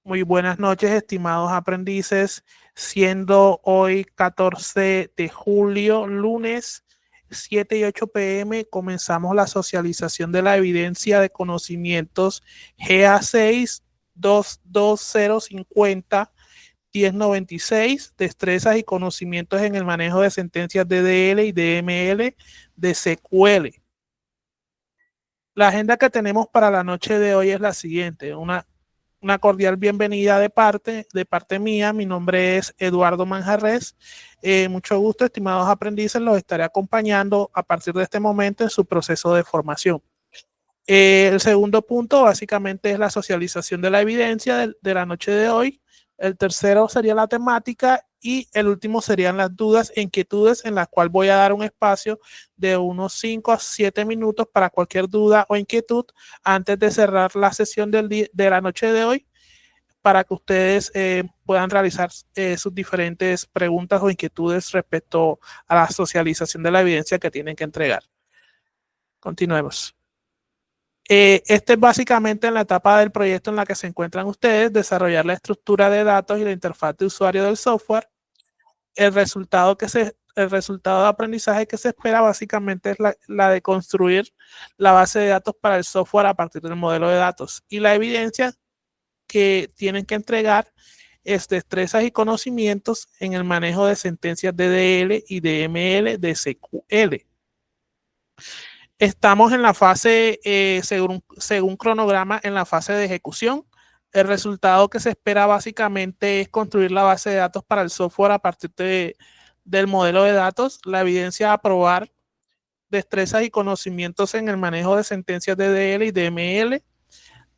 Muy buenas noches, estimados aprendices, siendo hoy 14 de julio, lunes, 7 y 8 p.m., comenzamos la socialización de la evidencia de conocimientos GA6 22050 1096, destrezas y conocimientos en el manejo de sentencias DDL y DML de SQL. La agenda que tenemos para la noche de hoy es la siguiente: una cordial bienvenida de parte mía. Mi nombre es Eduardo Manjarres. Mucho gusto, estimados aprendices, los estaré acompañando a partir de este momento en su proceso de formación. El segundo punto básicamente es la socialización de la evidencia de la noche de hoy. El tercero sería la temática y el último serían las dudas e inquietudes, en las cuales voy a dar un espacio de unos 5 a 7 minutos para cualquier duda o inquietud antes de cerrar la sesión de la noche de hoy, para que ustedes puedan realizar sus diferentes preguntas o inquietudes respecto a la socialización de la evidencia que tienen que entregar. Continuemos. Este es básicamente en la etapa del proyecto en la que se encuentran ustedes: desarrollar la estructura de datos y la interfaz de usuario del software. El resultado de aprendizaje que se espera básicamente es la de construir la base de datos para el software a partir del modelo de datos, y la evidencia que tienen que entregar es destrezas y conocimientos en el manejo de sentencias DDL y DML de SQL. Estamos en la fase, según cronograma, en la fase de ejecución. El resultado que se espera básicamente es construir la base de datos para el software a partir del modelo de datos, la evidencia a probar, destrezas y conocimientos en el manejo de sentencias DDL y DML,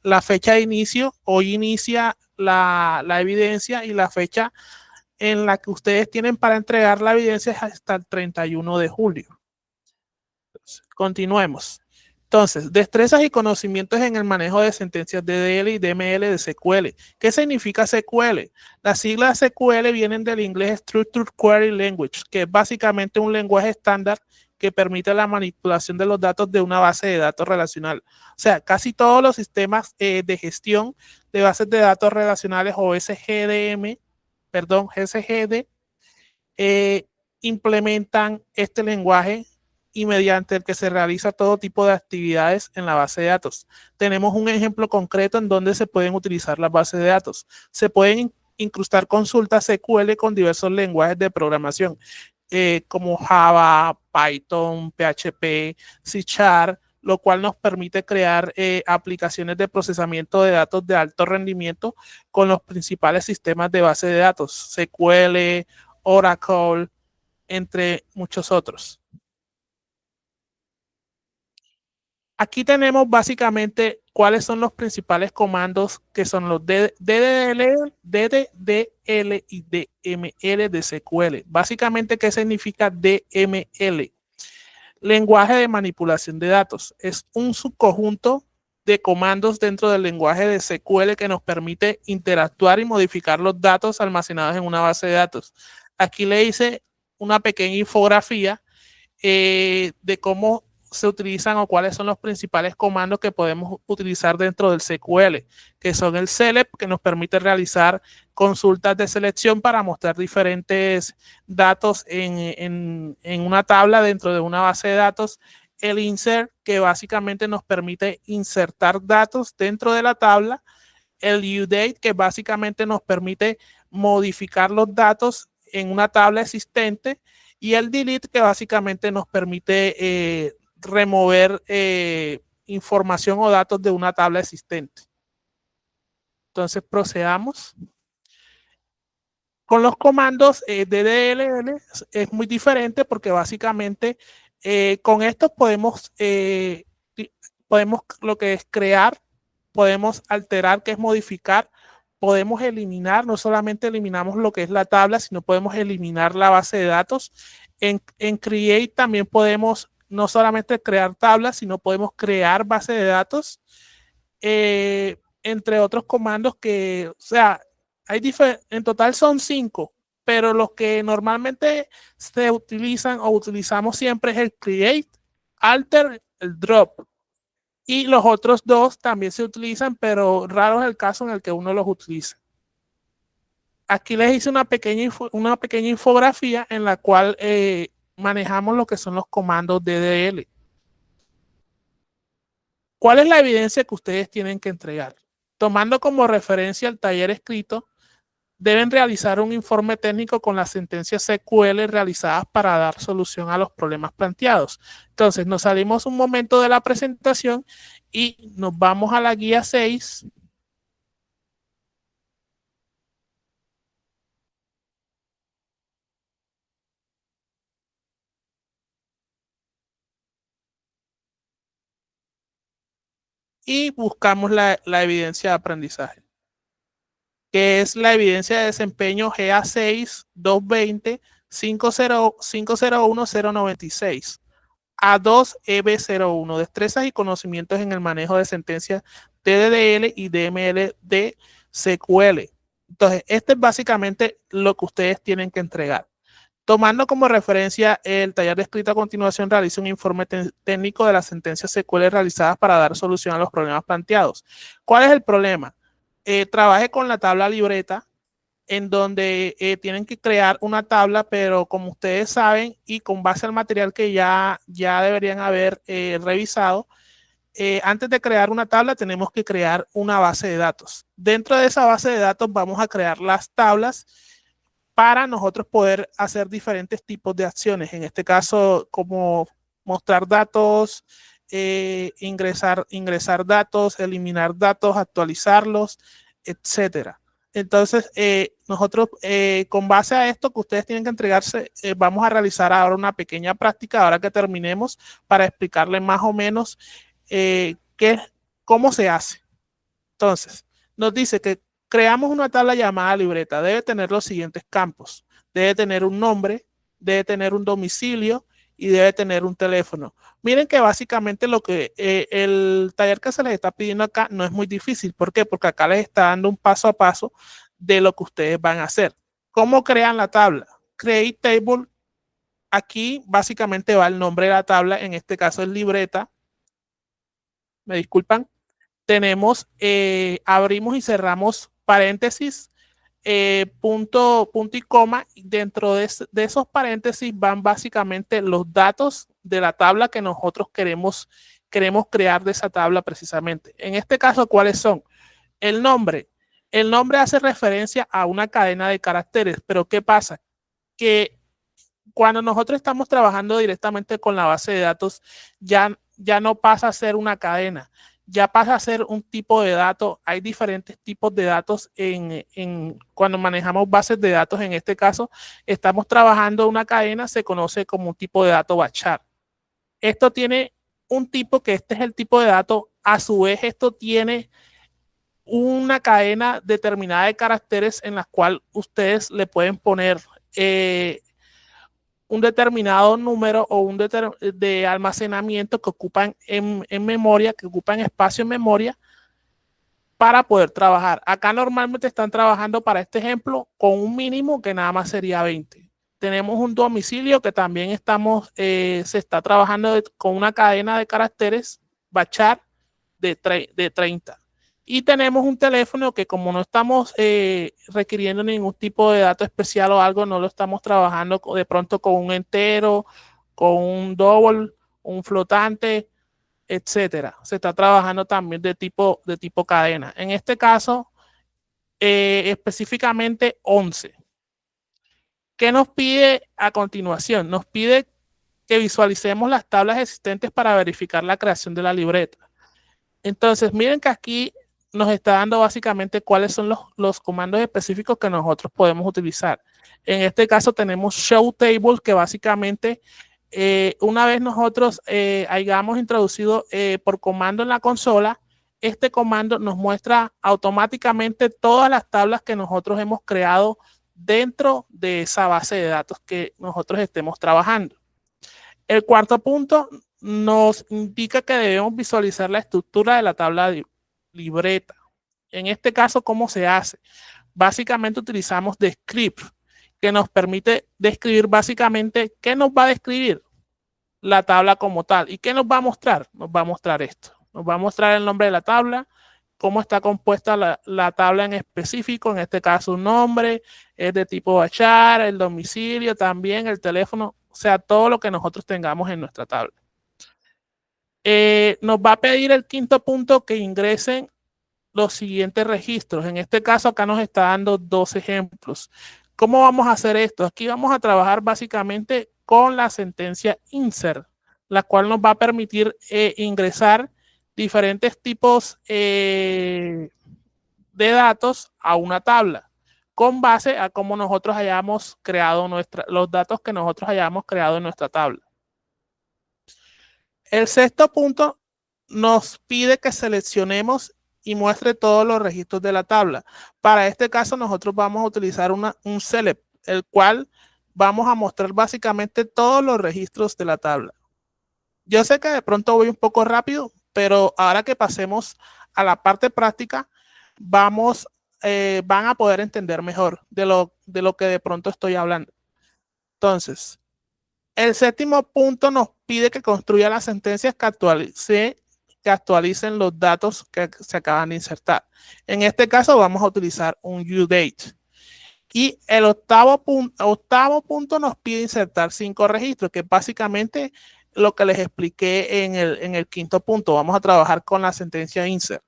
la fecha de inicio. Hoy inicia la evidencia, y la fecha en la que ustedes tienen para entregar la evidencia es hasta el 31 de julio. Continuemos. Entonces, destrezas y conocimientos en el manejo de sentencias DDL y DML de SQL. ¿Qué significa SQL? Las siglas SQL vienen del inglés Structured Query Language, que es básicamente un lenguaje estándar que permite la manipulación de los datos de una base de datos relacional. O sea, casi todos los sistemas de gestión de bases de datos relacionales, o SGDM, perdón, SGD, implementan este lenguaje, y mediante el que se realiza todo tipo de actividades en la base de datos. Tenemos un ejemplo concreto en donde se pueden utilizar las bases de datos. Se pueden incrustar consultas SQL con diversos lenguajes de programación, como Java, Python, PHP, C#, lo cual nos permite crear aplicaciones de procesamiento de datos de alto rendimiento con los principales sistemas de base de datos, SQL, Oracle, entre muchos otros. Aquí tenemos básicamente cuáles son los principales comandos, que son los DDL y DML de SQL. Básicamente, ¿qué significa DML? Lenguaje de manipulación de datos. Es un subconjunto de comandos dentro del lenguaje de SQL que nos permite interactuar y modificar los datos almacenados en una base de datos. Aquí le hice una pequeña infografía de cómo se utilizan o cuáles son los principales comandos que podemos utilizar dentro del SQL, que son el select, que nos permite realizar consultas de selección para mostrar diferentes datos en una tabla dentro de una base de datos; el insert, que básicamente nos permite insertar datos dentro de la tabla; el udate, que básicamente nos permite modificar los datos en una tabla existente; y el delete, que básicamente nos permite remover información o datos de una tabla existente. Entonces procedamos. Con los comandos DDL es muy diferente, porque básicamente con estos podemos lo que es crear, podemos alterar, que es modificar, podemos eliminar. No solamente eliminamos lo que es la tabla, sino podemos eliminar la base de datos. En Create también podemos no solamente crear tablas, sino podemos crear base de datos, entre otros comandos que, o sea, en total son 5, pero los que normalmente se utilizan o utilizamos siempre es el create, alter, el drop. Y los otros 2 también se utilizan, pero raro es el caso en el que uno los utiliza. Aquí les hice una pequeña infografía en la cual manejamos lo que son los comandos DDL. ¿Cuál es la evidencia que ustedes tienen que entregar? Tomando como referencia el taller escrito, deben realizar un informe técnico con las sentencias SQL realizadas para dar solución a los problemas planteados. Entonces, nos salimos un momento de la presentación y nos vamos a la guía 6. Y buscamos la evidencia de aprendizaje, que es la evidencia de desempeño GA6 220 501 096. A2 EB01, destrezas y conocimientos en el manejo de sentencias TDDL y DML de SQL. Entonces, este es básicamente lo que ustedes tienen que entregar. Tomando como referencia el taller descrito a continuación, realiza un informe técnico de las sentencias SQL realizadas para dar solución a los problemas planteados. ¿Cuál es el problema? Trabaje con la tabla libreta, en donde tienen que crear una tabla, pero como ustedes saben y con base al material que ya deberían haber revisado, antes de crear una tabla tenemos que crear una base de datos. Dentro de esa base de datos vamos a crear las tablas para nosotros poder hacer diferentes tipos de acciones. En este caso, como mostrar datos, ingresar datos, eliminar datos, actualizarlos, etcétera. Entonces, nosotros con base a esto que ustedes tienen que entregarse, vamos a realizar ahora una pequeña práctica, ahora que terminemos, para explicarles más o menos cómo se hace. Entonces, nos dice que creamos una tabla llamada libreta. Debe tener los siguientes campos. Debe tener un nombre, debe tener un domicilio y debe tener un teléfono. Miren que básicamente lo que el taller que se les está pidiendo acá no es muy difícil. ¿Por qué? Porque acá les está dando un paso a paso de lo que ustedes van a hacer. ¿Cómo crean la tabla? Create table. Aquí básicamente va el nombre de la tabla. En este caso es libreta. Me disculpan. Tenemos, abrimos y cerramos paréntesis, punto y coma. Dentro de esos paréntesis van básicamente los datos de la tabla que nosotros queremos crear de esa tabla precisamente. En este caso, ¿cuáles son? El nombre. El nombre hace referencia a una cadena de caracteres, pero ¿qué pasa? Que cuando nosotros estamos trabajando directamente con la base de datos, ya no pasa a ser una cadena, ya pasa a ser un tipo de dato. Hay diferentes tipos de datos cuando manejamos bases de datos. En este caso, estamos trabajando una cadena, se conoce como un tipo de dato bachar. Esto tiene un tipo que este es el tipo de dato. A su vez, esto tiene una cadena determinada de caracteres en la cual ustedes le pueden poner un determinado número o un de almacenamiento que ocupan en memoria, que ocupan espacio en memoria para poder trabajar. Acá normalmente están trabajando para este ejemplo con un mínimo que nada más sería 20. Tenemos un domicilio que también se está trabajando con una cadena de caracteres bachar de 30. Y tenemos un teléfono que como no estamos requiriendo ningún tipo de dato especial o algo, no lo estamos trabajando de pronto con un entero, con un double, un flotante, etcétera. Se está trabajando también de tipo cadena. En este caso, específicamente 11. ¿Qué nos pide a continuación? Nos pide que visualicemos las tablas existentes para verificar la creación de la libreta. Entonces, miren que aquí nos está dando básicamente cuáles son los comandos específicos que nosotros podemos utilizar. En este caso tenemos show table, que básicamente una vez nosotros hayamos introducido por comando en la consola, este comando nos muestra automáticamente todas las tablas que nosotros hemos creado dentro de esa base de datos que nosotros estemos trabajando. El cuarto punto nos indica que debemos visualizar la estructura de la tabla de libreta. En este caso, ¿cómo se hace? Básicamente utilizamos Descript, que nos permite describir básicamente qué nos va a describir la tabla como tal. ¿Y qué nos va a mostrar? Nos va a mostrar esto. Nos va a mostrar el nombre de la tabla, cómo está compuesta la tabla en específico, en este caso un nombre, es de tipo bachar, el domicilio también, el teléfono, o sea, todo lo que nosotros tengamos en nuestra tabla. Nos va a pedir el quinto punto que ingresen los siguientes registros. En este caso acá nos está dando dos ejemplos. ¿Cómo vamos a hacer esto? Aquí vamos a trabajar básicamente con la sentencia insert, la cual nos va a permitir ingresar diferentes tipos de datos a una tabla con base a cómo nosotros hayamos creado los datos que nosotros hayamos creado en nuestra tabla. El sexto punto nos pide que seleccionemos y muestre todos los registros de la tabla. Para este caso nosotros vamos a utilizar un select, el cual vamos a mostrar básicamente todos los registros de la tabla. Yo sé que de pronto voy un poco rápido, pero ahora que pasemos a la parte práctica, van a poder entender mejor de lo que de pronto estoy hablando. Entonces, el séptimo punto nos pide que construya las sentencias que actualicen los datos que se acaban de insertar. En este caso vamos a utilizar un UDate. Y el octavo punto nos pide insertar 5 registros, que es básicamente lo que les expliqué en el quinto punto. Vamos a trabajar con la sentencia insert.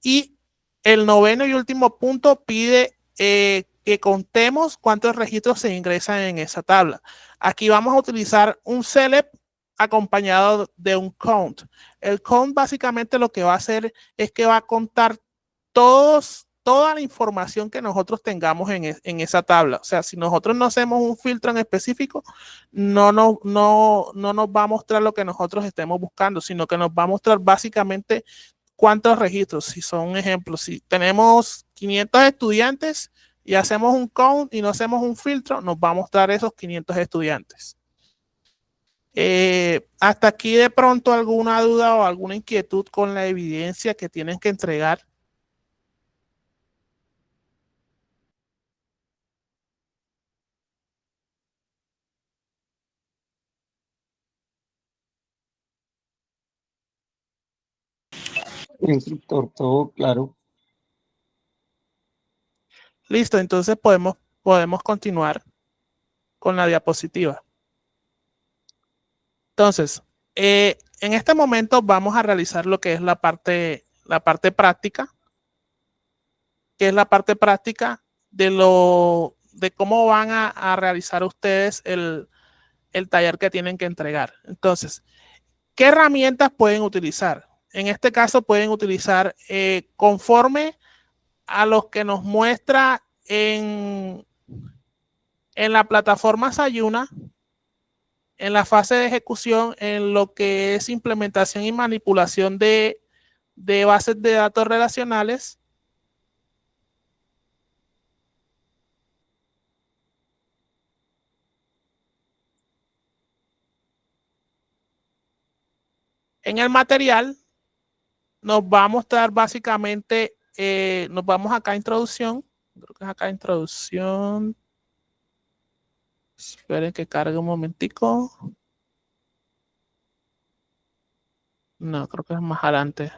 Y el noveno y último punto pide que contemos cuántos registros se ingresan en esa tabla. Aquí vamos a utilizar un select acompañado de un count. El count básicamente lo que va a hacer es que va a contar toda la información que nosotros tengamos en esa tabla. O sea, si nosotros no hacemos un filtro en específico, no nos va a mostrar lo que nosotros estemos buscando, sino que nos va a mostrar básicamente cuántos registros. Si son ejemplos, si tenemos 500 estudiantes y hacemos un count y no hacemos un filtro, nos va a mostrar esos 500 estudiantes. Hasta aquí de pronto alguna duda o alguna inquietud con la evidencia que tienen que entregar. Instructor, todo claro. Listo, entonces podemos continuar con la diapositiva. Entonces, en este momento vamos a realizar lo que es la parte práctica, que es la parte práctica de cómo van a realizar ustedes el taller que tienen que entregar. Entonces, ¿qué herramientas pueden utilizar? En este caso pueden utilizar conforme a los que nos muestra en la plataforma Sayuna, en la fase de ejecución, en lo que es implementación y manipulación de bases de datos relacionales. En el material nos va a mostrar básicamente, nos vamos acá a introducción, creo que es acá introducción. Esperen que cargue un momentico. No, creo que es más adelante.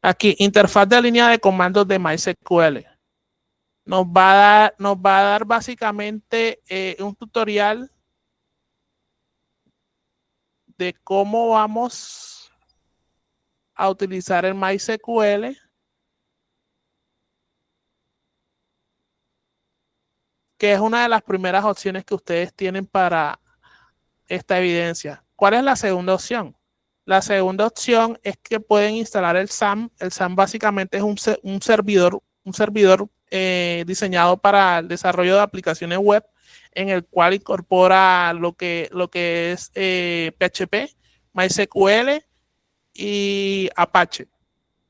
Aquí, interfaz de línea de comandos de MySQL. Nos va a dar básicamente un tutorial de cómo vamos a utilizar el MySQL, que es una de las primeras opciones que ustedes tienen para esta evidencia. ¿Cuál es la segunda opción? La segunda opción es que pueden instalar el SAM. El SAM básicamente es un servidor diseñado para el desarrollo de aplicaciones web, en el cual incorpora lo que es PHP, MySQL y Apache.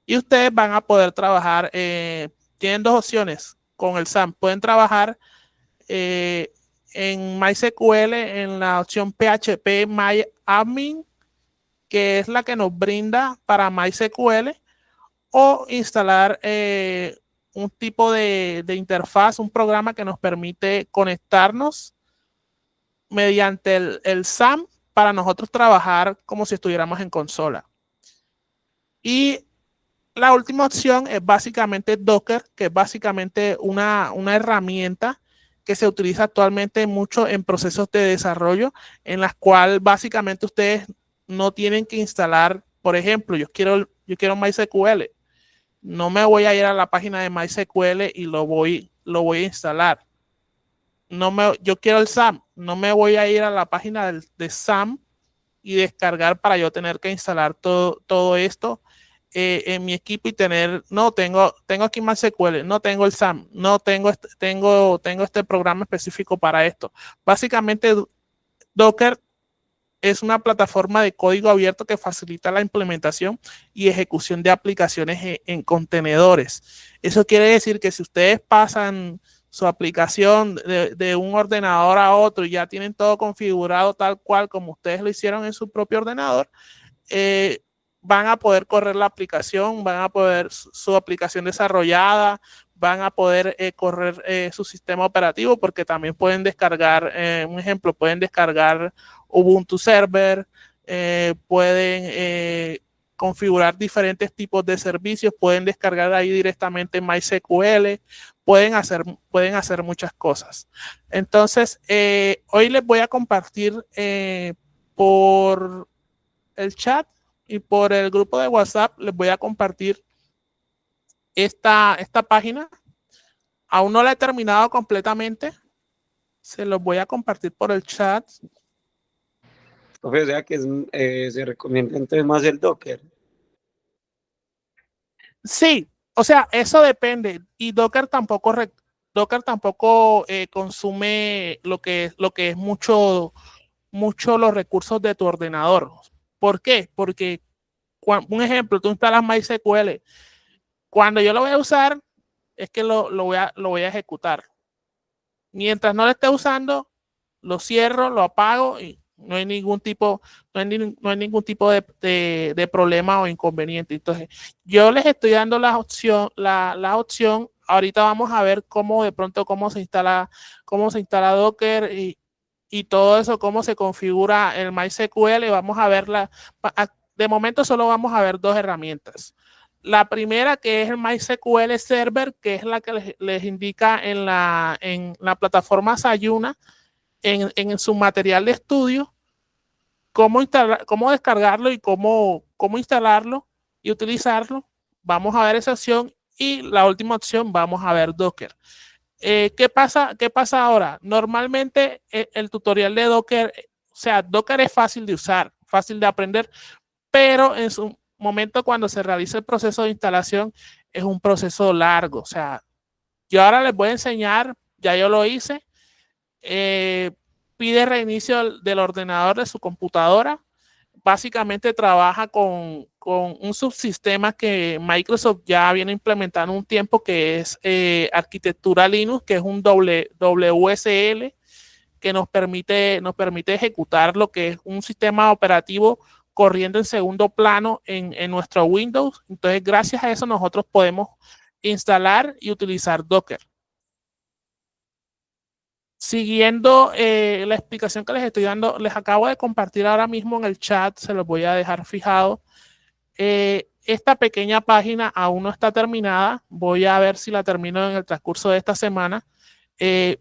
Y ustedes van a poder trabajar, tienen dos opciones con el SAM. Pueden trabajar en MySQL en la opción PHP MyAdmin, que es la que nos brinda para MySQL, o instalar un tipo de interfaz, un programa que nos permite conectarnos mediante el SAM para nosotros trabajar como si estuviéramos en consola. Y La última opción es básicamente Docker, que es básicamente una herramienta que se utiliza actualmente mucho en procesos de desarrollo, en las cuales básicamente ustedes no tienen que instalar, por ejemplo, yo quiero MySQL, no me voy a ir a la página de MySQL y lo voy a instalar. Yo quiero el SAM, no me voy a ir a la página de SAM y descargar para yo tener que instalar todo esto en mi equipo y tengo aquí MySQL, no tengo el SAM, no tengo este programa específico para esto. Básicamente, Docker es una plataforma de código abierto que facilita la implementación y ejecución de aplicaciones en contenedores. Eso quiere decir que si ustedes pasan su aplicación de un ordenador a otro y ya tienen todo configurado tal cual como ustedes lo hicieron en su propio ordenador, eh, van a poder correr la aplicación, van a poder su aplicación desarrollada, van a poder correr su sistema operativo porque también pueden descargar, un ejemplo, pueden descargar Ubuntu Server, pueden configurar diferentes tipos de servicios, pueden descargar ahí directamente MySQL, pueden hacer muchas cosas. Entonces, hoy les voy a compartir por el chat y por el grupo de WhatsApp les voy a compartir esta página. Aún no la he terminado completamente. Se los voy a compartir por el chat. O sea que se recomienda entonces más el Docker. Sí, o sea, eso depende. Y Docker tampoco consume lo que es mucho los recursos de tu ordenador. ¿Por qué? Porque, un ejemplo, tú instalas MySQL. Cuando yo lo voy a usar, es que lo voy a ejecutar. Mientras no lo esté usando, lo cierro, lo apago y no hay ningún tipo, de problema o inconveniente. Entonces, yo les estoy dando la opción. Ahorita vamos a ver cómo se instala Docker y todo eso, cómo se configura el MySQL. Vamos a verla. De momento solo vamos a ver dos herramientas. La primera, que es el MySQL Server, que es la que les indica en la plataforma Sayuna, en su material de estudio, cómo descargarlo y cómo instalarlo y utilizarlo. Vamos a ver esa opción y la última opción, vamos a ver Docker. ¿Qué pasa ahora? Normalmente el tutorial de Docker, o sea, Docker es fácil de usar, fácil de aprender, pero en su momento cuando se realiza el proceso de instalación es un proceso largo. O sea, yo ahora les voy a enseñar, ya yo lo hice, pide reinicio del ordenador de su computadora. Básicamente trabaja con un subsistema que Microsoft ya viene implementando un tiempo, que es arquitectura Linux, que es un WSL, que nos permite ejecutar lo que es un sistema operativo corriendo en segundo plano en nuestro Windows. Entonces, gracias a eso nosotros podemos instalar y utilizar Docker. Siguiendo la explicación que les estoy dando, les acabo de compartir ahora mismo en el chat, se los voy a dejar fijado. Esta pequeña página aún no está terminada. Voy a ver si la termino en el transcurso de esta semana.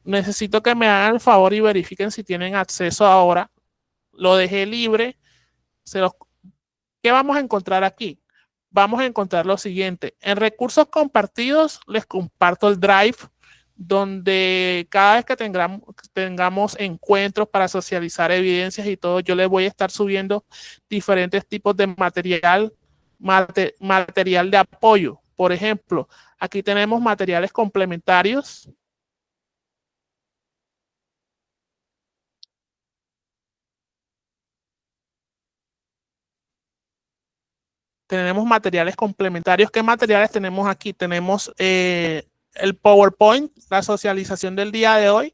Necesito que me hagan el favor y verifiquen si tienen acceso ahora. Lo dejé libre. ¿Qué vamos a encontrar aquí? Vamos a encontrar lo siguiente. En recursos compartidos les comparto el Drive, donde cada vez que tengamos encuentros para socializar evidencias y todo, yo les voy a estar subiendo diferentes tipos de material de apoyo. Por ejemplo, aquí tenemos materiales complementarios. Tenemos materiales complementarios. ¿Qué materiales tenemos aquí? Tenemos el PowerPoint, la socialización del día de hoy.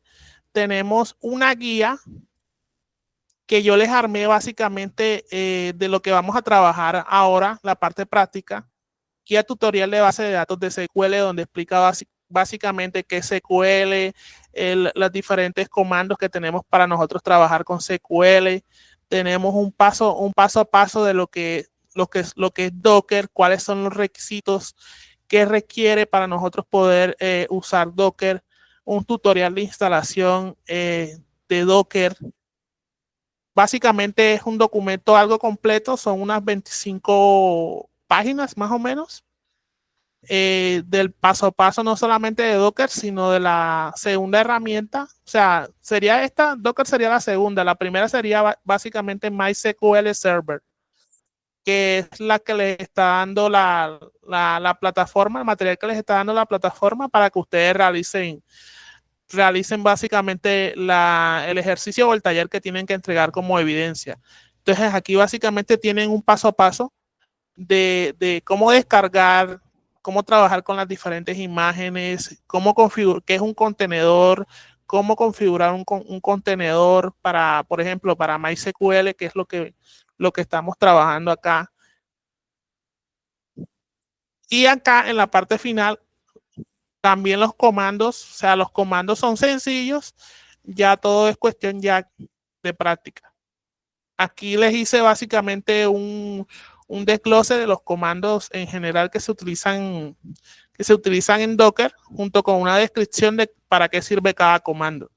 Tenemos una guía que yo les armé básicamente de lo que vamos a trabajar ahora, la parte práctica. Guía tutorial de base de datos de SQL, donde explica básicamente qué es SQL, los diferentes comandos que tenemos para nosotros trabajar con SQL. Tenemos un paso a paso de lo que lo que es Docker, cuáles son los requisitos que requiere para nosotros poder usar Docker, un tutorial de instalación de Docker. Básicamente es un documento algo completo, son unas 25 páginas más o menos, del paso a paso, no solamente de Docker, sino de la segunda herramienta. O sea, sería esta, Docker sería la segunda. La primera sería básicamente MySQL Server, que es la que les está dando la plataforma, el material que les está dando la plataforma para que ustedes realicen básicamente el ejercicio o el taller que tienen que entregar como evidencia. Entonces aquí básicamente tienen un paso a paso de cómo descargar, cómo trabajar con las diferentes imágenes, cómo configurar, qué es un contenedor, cómo configurar un contenedor para, por ejemplo, para MySQL, que es lo que estamos trabajando acá. Y acá en la parte final, también los comandos, o sea, los comandos son sencillos, ya todo es cuestión ya de práctica. Aquí les hice básicamente un desglose de los comandos en general que se utilizan en Docker, junto con una descripción de para qué sirve cada comando.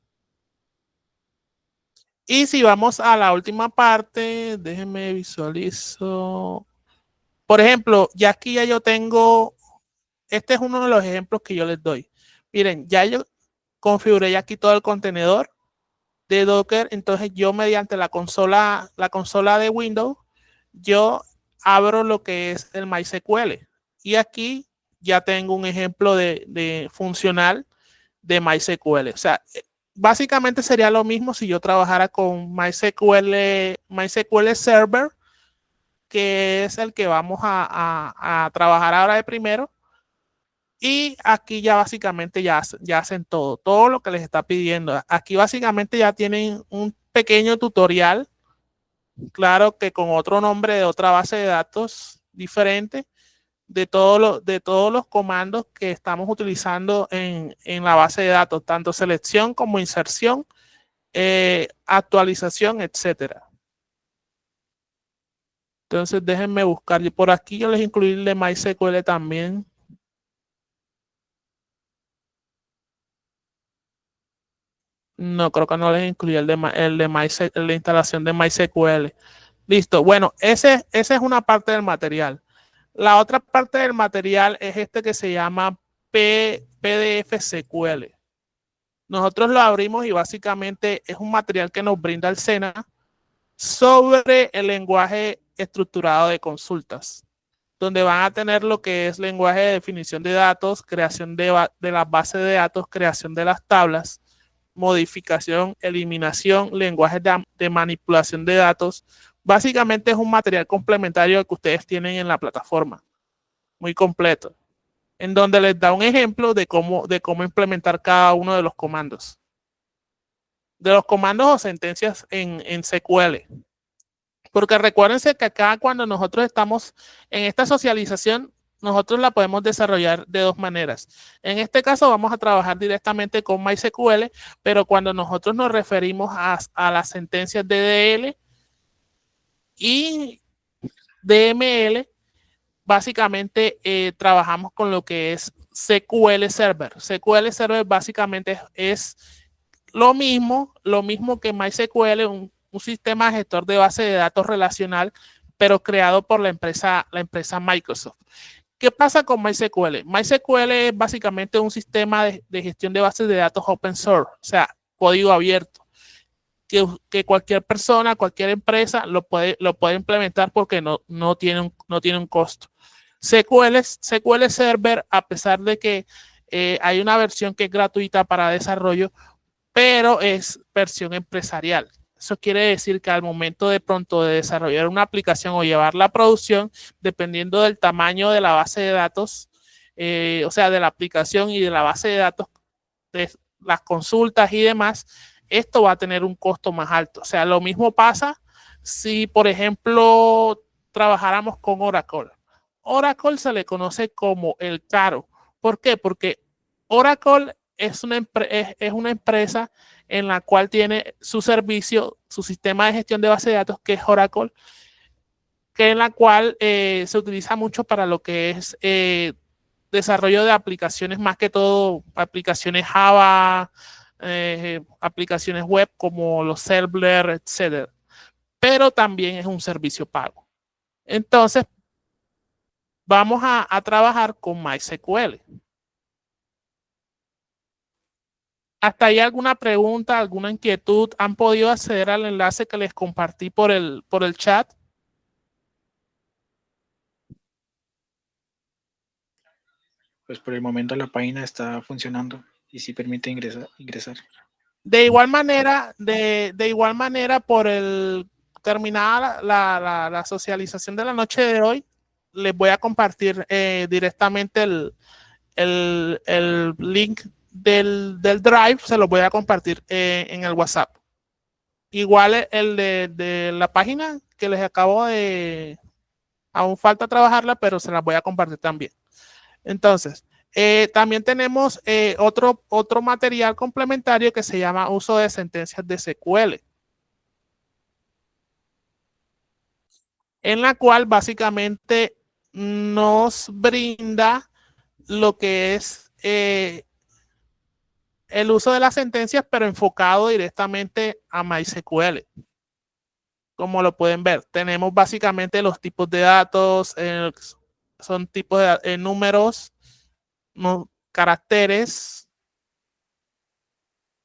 Y si vamos a la última parte, déjenme visualizo. Por ejemplo, ya aquí ya yo tengo, este es uno de los ejemplos que yo les doy. Miren, ya yo configuré ya aquí todo el contenedor de Docker, entonces yo mediante la consola de Windows, yo abro lo que es el MySQL y aquí ya tengo un ejemplo de funcional de MySQL. O sea, básicamente sería lo mismo si yo trabajara con MySQL Server, que es el que vamos a trabajar ahora de primero. Y aquí ya básicamente ya hacen todo lo que les está pidiendo. Aquí básicamente ya tienen un pequeño tutorial, claro que con otro nombre de otra base de datos diferente, de todos los comandos que estamos utilizando en la base de datos, tanto selección como inserción, actualización, etcétera. Entonces déjenme buscar. Y por aquí yo les incluí el de MySQL también. No, creo que no les incluí el de la instalación de MySQL. Listo. Bueno, esa es una parte del material. La otra parte del material es este que se llama PDF SQL. Nosotros lo abrimos y básicamente es un material que nos brinda el SENA sobre el lenguaje estructurado de consultas, donde van a tener lo que es lenguaje de definición de datos, creación de las bases de datos, creación de las tablas, modificación, eliminación, lenguajes de manipulación de datos. Básicamente es un material complementario que ustedes tienen en la plataforma, muy completo, en donde les da un ejemplo de cómo implementar cada uno de los comandos. De los comandos o sentencias en SQL. Porque recuérdense que acá cuando nosotros estamos en esta socialización, nosotros la podemos desarrollar de dos maneras. En este caso vamos a trabajar directamente con MySQL, pero cuando nosotros nos referimos a las sentencias DDL y DML, básicamente trabajamos con lo que es SQL Server. SQL Server básicamente es lo mismo que MySQL, un sistema gestor de base de datos relacional, pero creado por la empresa Microsoft. ¿Qué pasa con MySQL? MySQL es básicamente un sistema de gestión de bases de datos open source, o sea, código abierto, que cualquier persona, cualquier empresa lo puede implementar porque no tiene un costo. SQL Server, a pesar de que hay una versión que es gratuita para desarrollo, pero es versión empresarial. Eso quiere decir que al momento de pronto de desarrollar una aplicación o llevarla a producción, dependiendo del tamaño de la base de datos, o sea, de la aplicación y de la base de datos, de las consultas y demás, esto va a tener un costo más alto. O sea, lo mismo pasa si, por ejemplo, trabajáramos con Oracle. Oracle se le conoce como el caro. ¿Por qué? Porque Oracle es una empresa en la cual tiene su servicio, su sistema de gestión de base de datos, que es Oracle, que en la cual se utiliza mucho para lo que es desarrollo de aplicaciones, más que todo aplicaciones Java, aplicaciones web como los server, etcétera. Pero también es un servicio pago. Entonces, vamos a trabajar con MySQL. ¿Hasta ahí alguna pregunta, alguna inquietud? ¿Han podido acceder al enlace que les compartí por el chat? Pues por el momento la página está funcionando y sí permite ingresar. De igual manera, por el terminada la socialización de la noche de hoy, les voy a compartir directamente el link del Drive, se los voy a compartir en el WhatsApp. Igual el de la página que les acabo de... Aún falta trabajarla, pero se las voy a compartir también. Entonces, también tenemos otro material complementario que se llama uso de sentencias de SQL, en la cual básicamente nos brinda lo que es el uso de las sentencias, pero enfocado directamente a MySQL. Como lo pueden ver, tenemos básicamente los tipos de datos, son tipos de números, no, caracteres,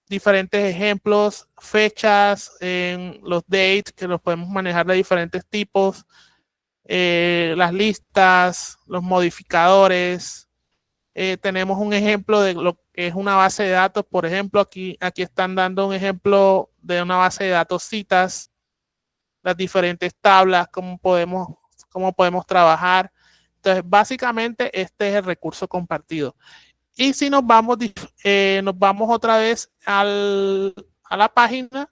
diferentes ejemplos, fechas, los dates, que los podemos manejar de diferentes tipos, las listas, los modificadores. Tenemos un ejemplo de lo que es una base de datos. Por ejemplo, aquí están dando un ejemplo de una base de datos citas, las diferentes tablas, cómo podemos trabajar. Entonces, básicamente, este es el recurso compartido. Y si nos vamos otra vez a la página,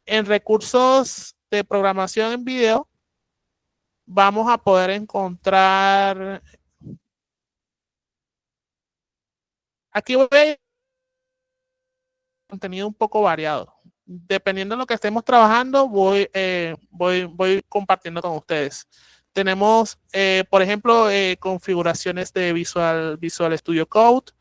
en recursos de programación en video, vamos a poder encontrar, aquí voy a contenido un poco variado. Dependiendo de lo que estemos trabajando, voy compartiendo con ustedes. Tenemos, por ejemplo, configuraciones de Visual Studio Code,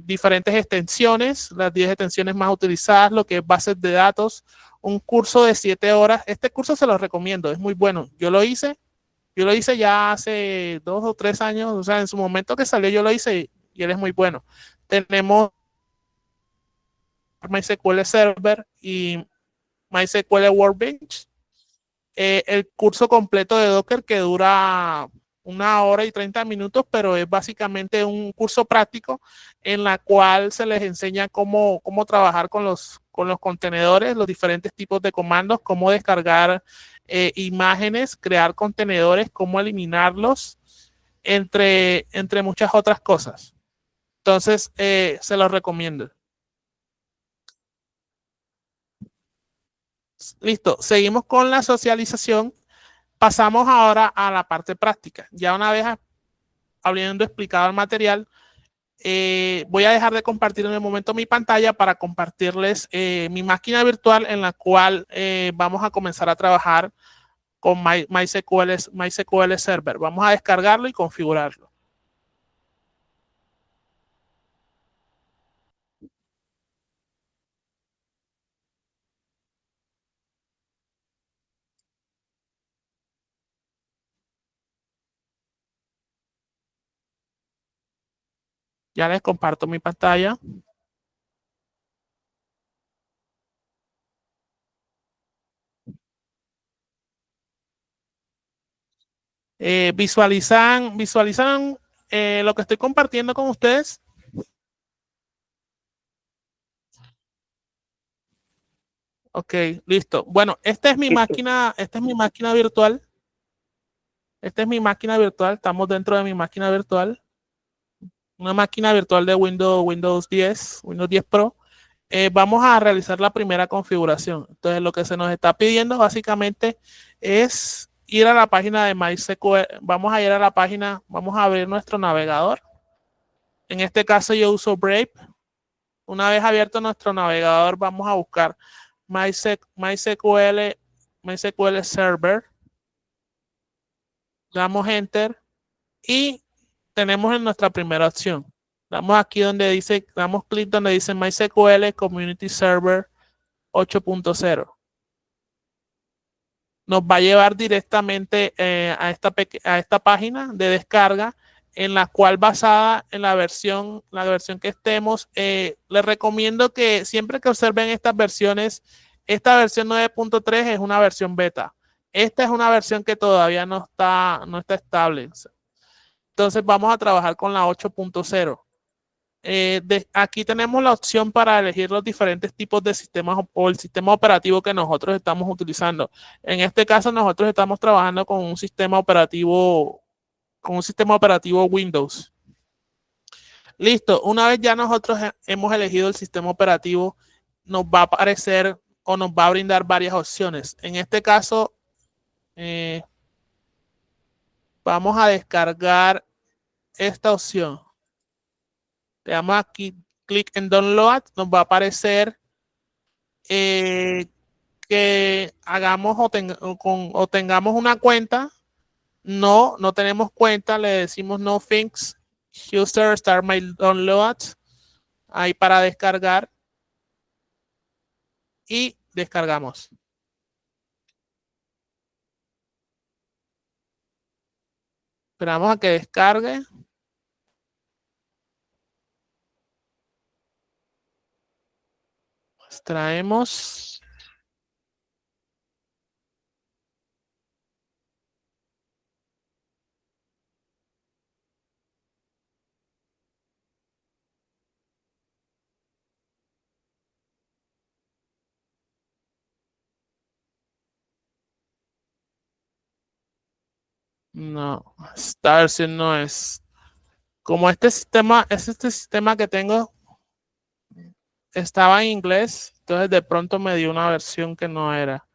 diferentes extensiones, las 10 extensiones más utilizadas, lo que es bases de datos, un curso de 7 horas. Este curso se los recomiendo, es muy bueno. Yo lo hice ya hace 2 o 3 años, o sea, en su momento que salió yo lo hice y él es muy bueno. Tenemos MySQL Server y MySQL Workbench. El curso completo de Docker que dura 1 hora y 30 minutos, pero es básicamente un curso práctico en la cual se les enseña cómo trabajar con los contenedores, los diferentes tipos de comandos, cómo descargar imágenes, crear contenedores, cómo eliminarlos, entre muchas otras cosas. Entonces, se los recomiendo. Listo, seguimos con la socialización. Pasamos ahora a la parte práctica. Ya una vez habiendo explicado el material, voy a dejar de compartir en el momento mi pantalla para compartirles mi máquina virtual en la cual vamos a comenzar a trabajar con MySQL Server. Vamos a descargarlo y configurarlo. Ya les comparto mi pantalla. Visualizan lo que estoy compartiendo con ustedes. Ok, listo. Bueno, esta es mi máquina virtual. Esta es mi máquina virtual. Estamos dentro de mi máquina virtual. Una máquina virtual de Windows 10 Pro. Vamos a realizar la primera configuración. Entonces, lo que se nos está pidiendo básicamente es ir a la página de MySQL. Vamos a ir a la página, vamos a abrir nuestro navegador. En este caso, yo uso Brave. Una vez abierto nuestro navegador, vamos a buscar MySQL Server. Damos Enter y tenemos en nuestra primera opción. Damos aquí donde dice, damos clic donde dice MySQL Community Server 8.0. Nos va a llevar directamente a esta página de descarga, en la cual, basada en la versión que estemos, les recomiendo que siempre que observen estas versiones, esta versión 9.3 es una versión beta. Esta es una versión que todavía no está estable. Entonces vamos a trabajar con la 8.0. Aquí tenemos la opción para elegir los diferentes tipos de sistemas o el sistema operativo que nosotros estamos utilizando. En este caso, nosotros estamos trabajando con un sistema operativo Windows. Listo. Una vez ya nosotros hemos elegido el sistema operativo, nos va a aparecer o nos va a brindar varias opciones. En este caso, vamos a descargar esta opción. Le damos aquí clic en Download, nos va a aparecer que hagamos o tengamos una cuenta. No tenemos cuenta, le decimos no thanks, user start my download, ahí para descargar y descargamos. Esperamos a que descargue. Extraemos. No, esta versión no es. Como este sistema que tengo estaba en inglés, entonces de pronto me dio una versión que no era.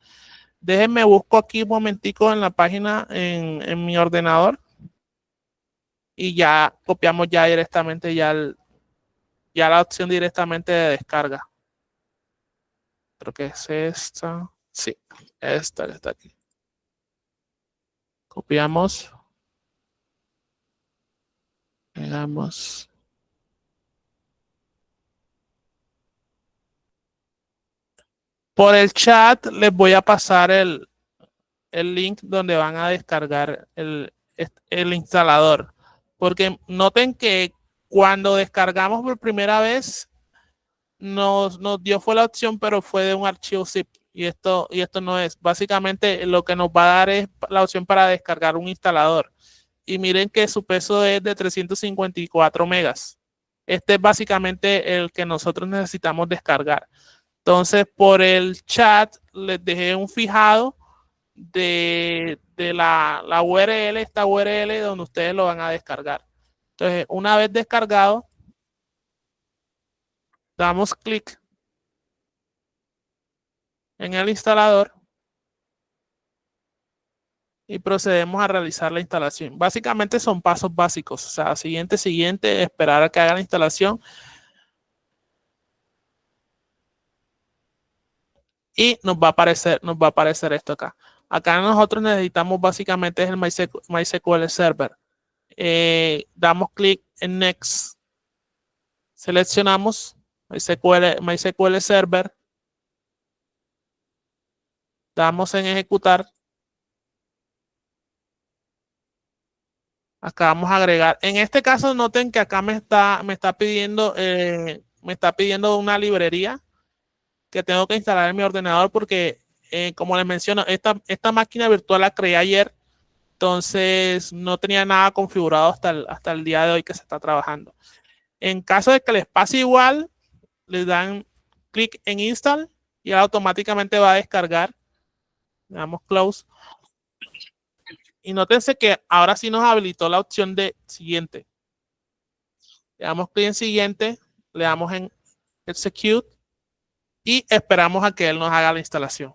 Déjenme busco aquí un momentico en la página en mi ordenador y ya copiamos ya directamente ya la opción directamente de descarga. Creo que es esta. Sí, esta que está aquí. Copiamos. Pegamos. Por el chat les voy a pasar el link donde van a descargar el instalador. Porque noten que cuando descargamos por primera vez, nos dio fue la opción, pero fue de un archivo zip. Y esto no es. Básicamente lo que nos va a dar es la opción para descargar un instalador. Y miren que su peso es de 354 megas. Este es básicamente el que nosotros necesitamos descargar. Entonces, por el chat les dejé un fijado de la URL, esta URL donde ustedes lo van a descargar. Entonces, una vez descargado, damos clic en el instalador y procedemos a realizar la instalación. Básicamente son pasos básicos, o sea, siguiente, esperar a que haga la instalación. Y nos va a aparecer esto acá. Acá nosotros necesitamos básicamente es el MySQL Server. Damos clic en Next. Seleccionamos MySQL Server. Damos en Ejecutar. Acá vamos a agregar. En este caso, noten que acá me está pidiendo una librería que tengo que instalar en mi ordenador porque, como les menciono, esta máquina virtual la creé ayer, entonces no tenía nada configurado hasta el día de hoy que se está trabajando. En caso de que les pase igual, les dan clic en Install y automáticamente va a descargar. Le damos Close. Y nótense que ahora sí nos habilitó la opción de siguiente. Le damos clic en siguiente, le damos en Execute y esperamos a que él nos haga la instalación.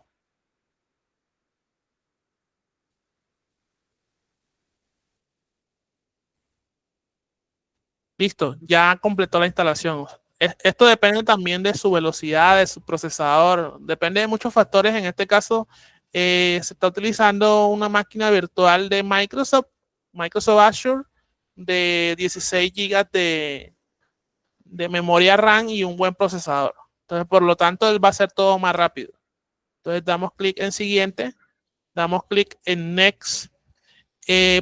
Listo, ya completó la instalación. Esto depende también de su velocidad, de su procesador, depende de muchos factores. En este caso, se está utilizando una máquina virtual de Microsoft Microsoft Azure de 16 GB de memoria RAM y un buen procesador. Entonces, por lo tanto, él va a hacer todo más rápido. Entonces, damos clic en siguiente, damos clic en next.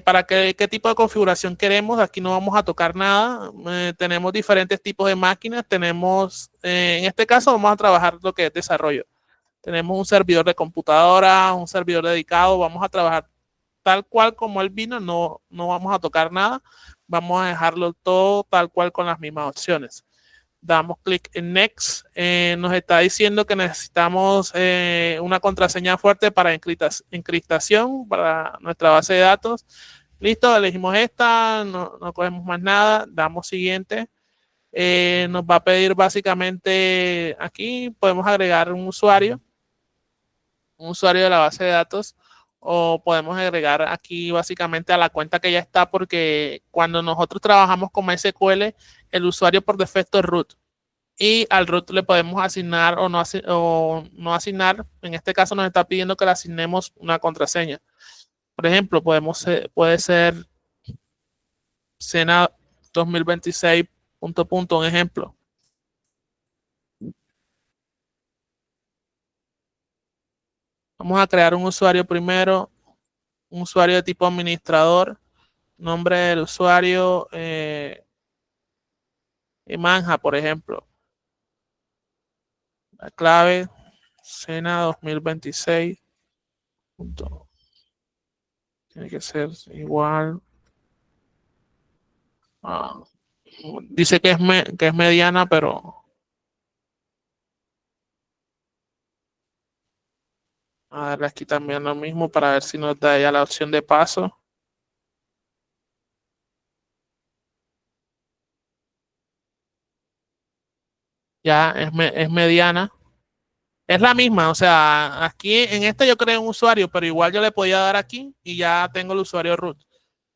Para qué tipo de configuración queremos, aquí no vamos a tocar nada. Tenemos diferentes tipos de máquinas. Tenemos, en este caso, vamos a trabajar lo que es desarrollo. Tenemos un servidor de computadora, un servidor dedicado. Vamos a trabajar tal cual como él vino, no vamos a tocar nada. Vamos a dejarlo todo tal cual con las mismas opciones. Damos clic en Next. Nos está diciendo que necesitamos una contraseña fuerte para encriptación para nuestra base de datos. Listo, elegimos esta, no cogemos más nada, damos siguiente. Nos va a pedir básicamente, aquí podemos agregar un usuario de la base de datos, o podemos agregar aquí básicamente a la cuenta que ya está, porque cuando nosotros trabajamos con MySQL, el usuario por defecto es root. Y al root le podemos asignar o no asignar. En este caso nos está pidiendo que le asignemos una contraseña. Por ejemplo, puede ser Sena 2026 un ejemplo. Vamos a crear un usuario primero, un usuario de tipo administrador, nombre del usuario, Manja, por ejemplo. La clave, Sena 2026. Tiene que ser igual. Dice que es mediana, pero a darle aquí también lo mismo para ver si nos da ya la opción de paso. Ya es mediana. Es la misma, o sea, aquí en este yo creo un usuario, pero igual yo le podía dar aquí y ya tengo el usuario root.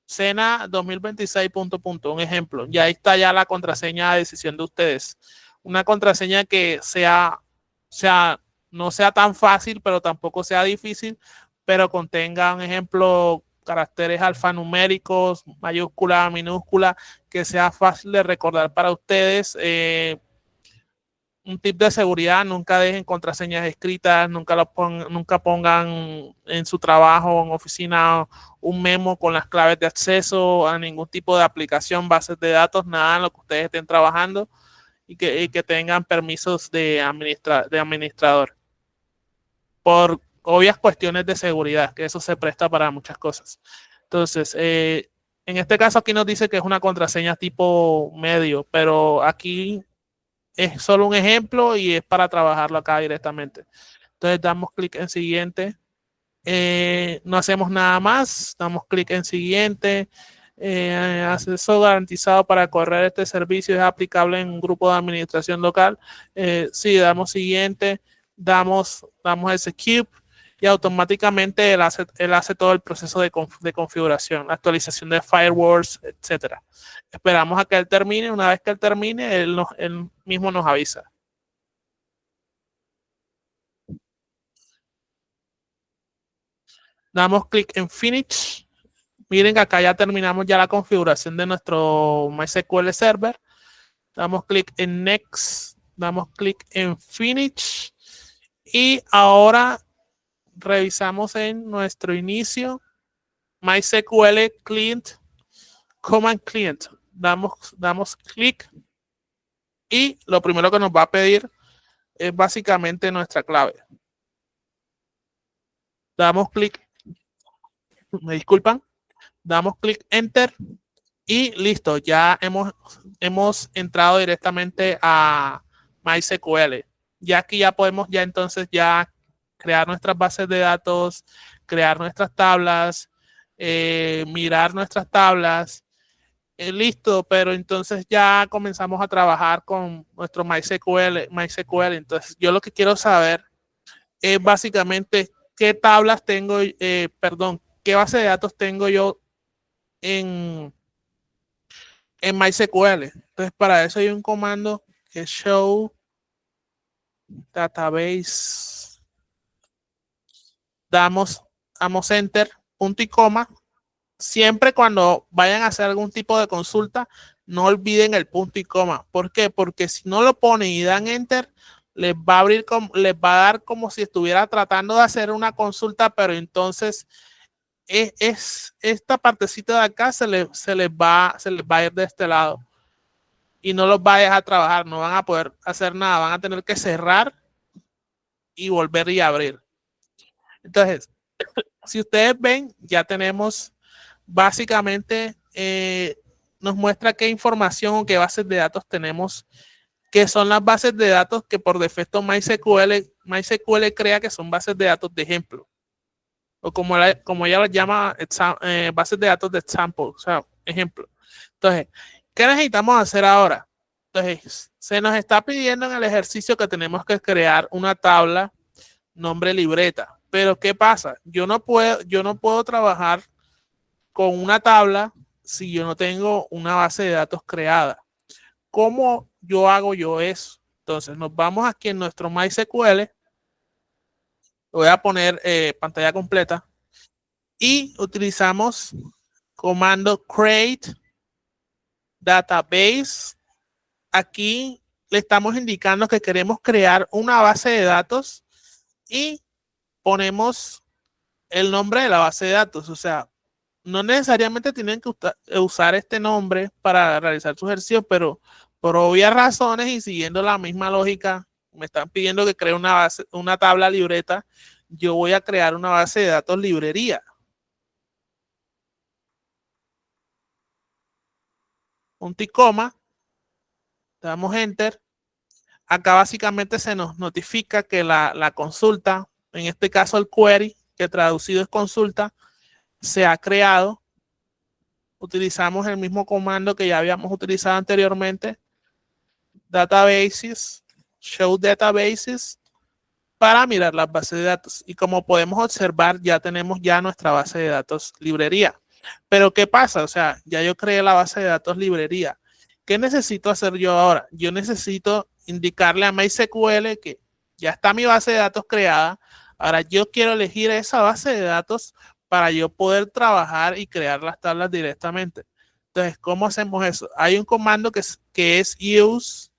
Sena 2026 un ejemplo. Ya ahí está ya la contraseña de decisión de ustedes. Una contraseña que no sea tan fácil, pero tampoco sea difícil, pero contenga, un ejemplo, caracteres alfanuméricos, mayúscula, minúscula, que sea fácil de recordar para ustedes. Un tip de seguridad: nunca dejen contraseñas escritas, nunca pongan en su trabajo o en oficina un memo con las claves de acceso a ningún tipo de aplicación, bases de datos, nada en lo que ustedes estén trabajando, y que tengan permisos de administrador, por obvias cuestiones de seguridad, que eso se presta para muchas cosas. Entonces, en este caso aquí nos dice que es una contraseña tipo medio, pero aquí es solo un ejemplo y es para trabajarlo acá directamente. Entonces damos clic en siguiente. No hacemos nada más. Damos clic en siguiente. Acceso garantizado para correr este servicio es aplicable en un grupo de administración local. Sí, damos siguiente. Damos execute y automáticamente él hace todo el proceso de configuración, la actualización de firewalls, etcétera. Esperamos a que él termine. Una vez que él termine, él mismo nos avisa. Damos clic en Finish. Miren que acá ya terminamos ya la configuración de nuestro MySQL Server. Damos clic en Next. Damos clic en Finish. Y ahora revisamos en nuestro inicio MySQL Client, Command Client. Damos clic y lo primero que nos va a pedir es básicamente nuestra clave. Damos clic, me disculpan, damos clic Enter y listo, ya hemos entrado directamente a MySQL. Ya aquí ya podemos entonces crear nuestras bases de datos, crear nuestras tablas, mirar nuestras tablas. Listo, pero entonces ya comenzamos a trabajar con nuestro MySQL. Entonces yo lo que quiero saber es básicamente qué tablas tengo, qué base de datos tengo yo en MySQL. Entonces para eso hay un comando que es show database. Damos enter, punto y coma, siempre cuando vayan a hacer algún tipo de consulta, no olviden el punto y coma. ¿Por qué? Porque si no lo ponen y dan enter, les va a abrir, les va a dar como si estuviera tratando de hacer una consulta, pero entonces esta partecita de acá se les va a ir de este lado y no los va a dejar trabajar, no van a poder hacer nada, van a tener que cerrar y volver y abrir. Entonces, si ustedes ven, ya tenemos básicamente, nos muestra qué información o qué bases de datos tenemos, que son las bases de datos que por defecto MySQL crea que son bases de datos de ejemplo, o como ella las llama, bases de datos de example, o sea, ejemplo. Entonces, ¿qué necesitamos hacer ahora? Entonces, se nos está pidiendo en el ejercicio que tenemos que crear una tabla nombre libreta. Pero ¿qué pasa? Yo no puedo trabajar con una tabla si yo no tengo una base de datos creada. ¿Cómo hago yo eso? Entonces nos vamos aquí en nuestro MySQL. Voy a poner pantalla completa y utilizamos comando create database. Aquí le estamos indicando que queremos crear una base de datos y ponemos el nombre de la base de datos. O sea, no necesariamente tienen que usar este nombre para realizar su ejercicio, pero por obvias razones y siguiendo la misma lógica, me están pidiendo que cree una tabla libreta. Yo voy a crear una base de datos librería. Punto y coma, damos enter. Acá básicamente se nos notifica que la consulta, en este caso el query, que traducido es consulta, se ha creado. Utilizamos el mismo comando que ya habíamos utilizado anteriormente, databases, show databases, para mirar las bases de datos. Y como podemos observar, ya tenemos ya nuestra base de datos librería. Pero ¿qué pasa? O sea, ya yo creé la base de datos librería. ¿Qué necesito hacer yo ahora? Yo necesito indicarle a MySQL que ya está mi base de datos creada. Ahora yo quiero elegir esa base de datos para yo poder trabajar y crear las tablas directamente. Entonces, ¿cómo hacemos eso? Hay un comando que es use,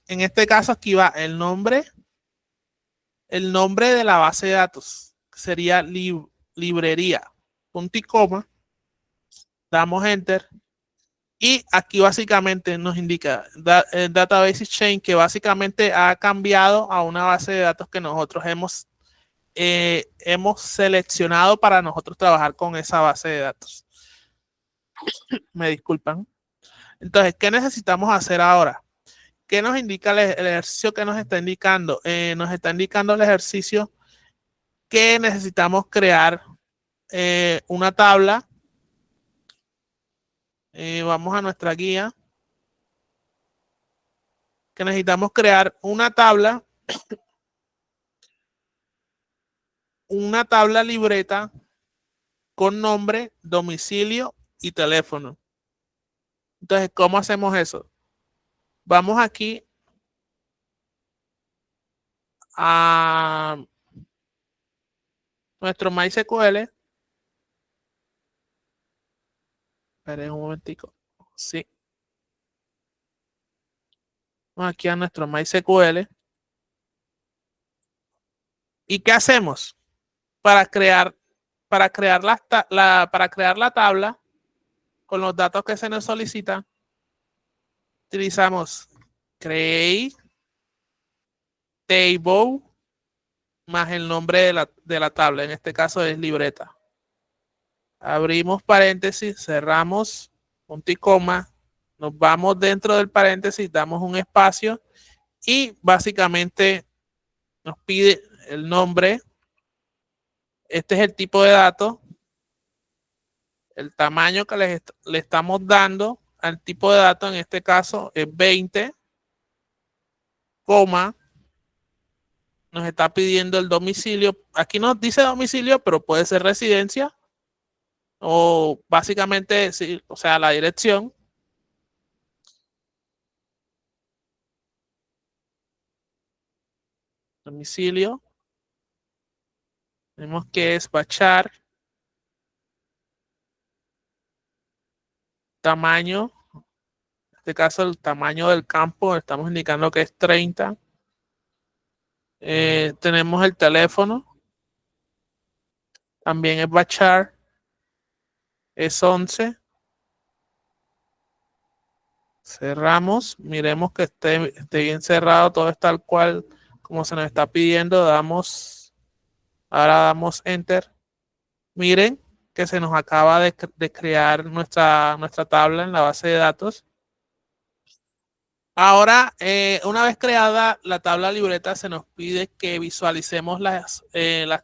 en este caso aquí va el nombre de la base de datos, que sería librería, punto y coma, damos enter y aquí básicamente nos indica database chain, que básicamente ha cambiado a una base de datos que nosotros hemos seleccionado para nosotros trabajar con esa base de datos. Me disculpan. Entonces, ¿qué necesitamos hacer ahora? ¿Qué nos indica el ejercicio que nos está indicando? Nos está indicando el ejercicio que necesitamos crear una tabla. Vamos a nuestra guía. Que necesitamos crear una tabla libreta con nombre, domicilio y teléfono. Entonces, ¿cómo hacemos eso? Vamos aquí a nuestro MySQL. Esperen un momentico. Sí. Vamos aquí a nuestro MySQL. ¿Y qué hacemos? Para crear la tabla con los datos que se nos solicitan, utilizamos create table más el nombre de la tabla, en este caso es libreta. Abrimos paréntesis, cerramos, punto y coma, nos vamos dentro del paréntesis, damos un espacio y básicamente nos pide el nombre. Este es el tipo de datos, el tamaño que le estamos dando al tipo de datos, en este caso es 20, coma, nos está pidiendo el domicilio. Aquí nos dice domicilio, pero puede ser residencia o básicamente, sí, o sea, la dirección. Domicilio. Tenemos que despachar. Tamaño. En este caso, el tamaño del campo, estamos indicando que es 30. Tenemos el teléfono. También es bachar. Es 11. Cerramos. Miremos que esté bien cerrado. Todo es tal cual como se nos está pidiendo. Ahora damos enter. Miren que se nos acaba de crear nuestra tabla en la base de datos. Ahora, una vez creada la tabla libreta, se nos pide que visualicemos las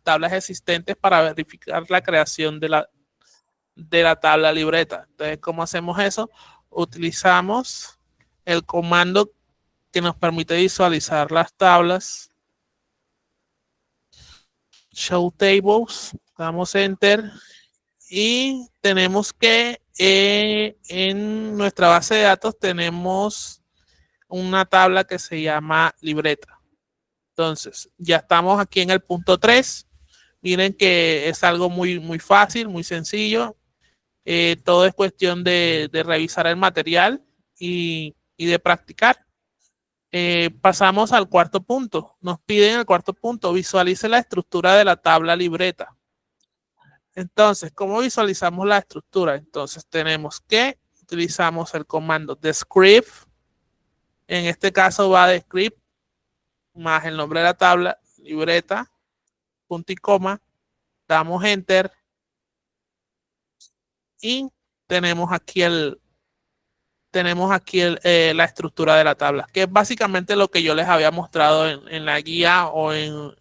tablas existentes para verificar la creación de la tabla libreta. Entonces, ¿cómo hacemos eso? Utilizamos el comando que nos permite visualizar las tablas. Show tables, damos enter y tenemos que en nuestra base de datos tenemos una tabla que se llama libreta. Entonces, ya estamos aquí en el punto 3. Miren que es algo muy, muy fácil, muy sencillo. Todo es cuestión de revisar el material y de practicar. Pasamos al cuarto punto. Nos piden el cuarto punto, visualice la estructura de la tabla libreta. Entonces, ¿cómo visualizamos la estructura? Entonces, utilizamos el comando describe. En este caso va describe más el nombre de la tabla, libreta, punto y coma. Damos enter. Y tenemos aquí la estructura de la tabla, que es básicamente lo que yo les había mostrado en la guía o en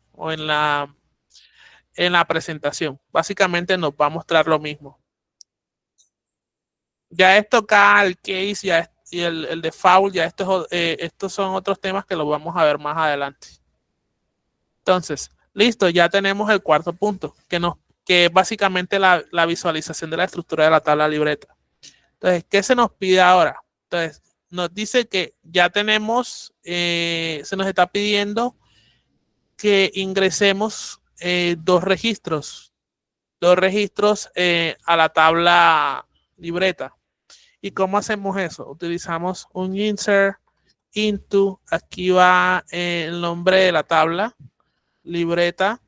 la presentación. Básicamente nos va a mostrar lo mismo. Ya esto acá, el case y el default, ya estos son otros temas que los vamos a ver más adelante. Entonces, listo, ya tenemos el cuarto punto, que es básicamente la visualización de la estructura de la tabla libreta. Entonces, ¿qué se nos pide ahora? Entonces, nos dice que ya tenemos, se nos está pidiendo que ingresemos dos registros a la tabla libreta. ¿Y cómo hacemos eso? Utilizamos un insert into, aquí va el nombre de la tabla, libreta,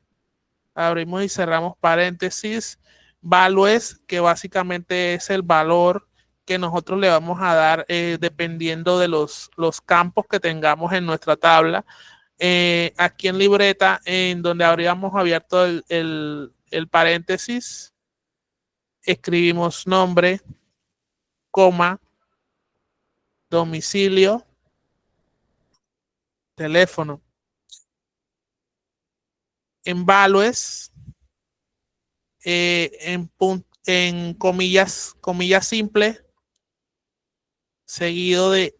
abrimos y cerramos paréntesis, values, que básicamente es el valor que nosotros le vamos a dar dependiendo de los campos que tengamos en nuestra tabla. Aquí en libreta, en donde habríamos abierto el paréntesis, escribimos nombre, coma, domicilio, teléfono. En values, en comillas simples, seguido de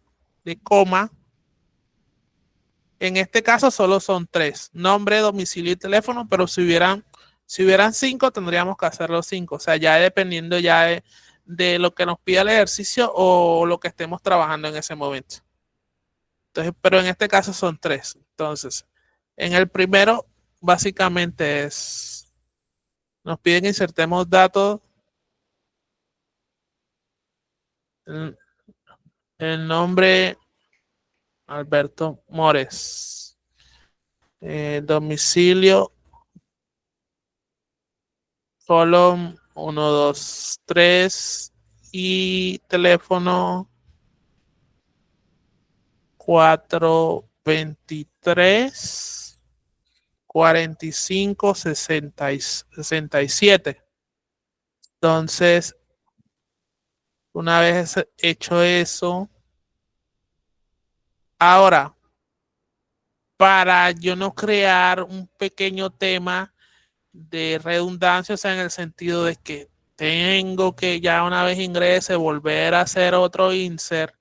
coma. En este caso solo son 3, nombre, domicilio y teléfono, pero si hubieran 5 tendríamos que hacerlo 5. O sea, ya dependiendo ya de lo que nos pida el ejercicio o lo que estemos trabajando en ese momento. Entonces, pero en este caso son 3. Entonces, en el primero básicamente nos piden que insertemos datos, el nombre Alberto Mores, domicilio colon 1, 2, 3 y teléfono 423 45 67. Entonces, una vez hecho eso, ahora, para yo no crear un pequeño tema de redundancia, o sea, en el sentido de que tengo que ya una vez ingrese volver a hacer otro insert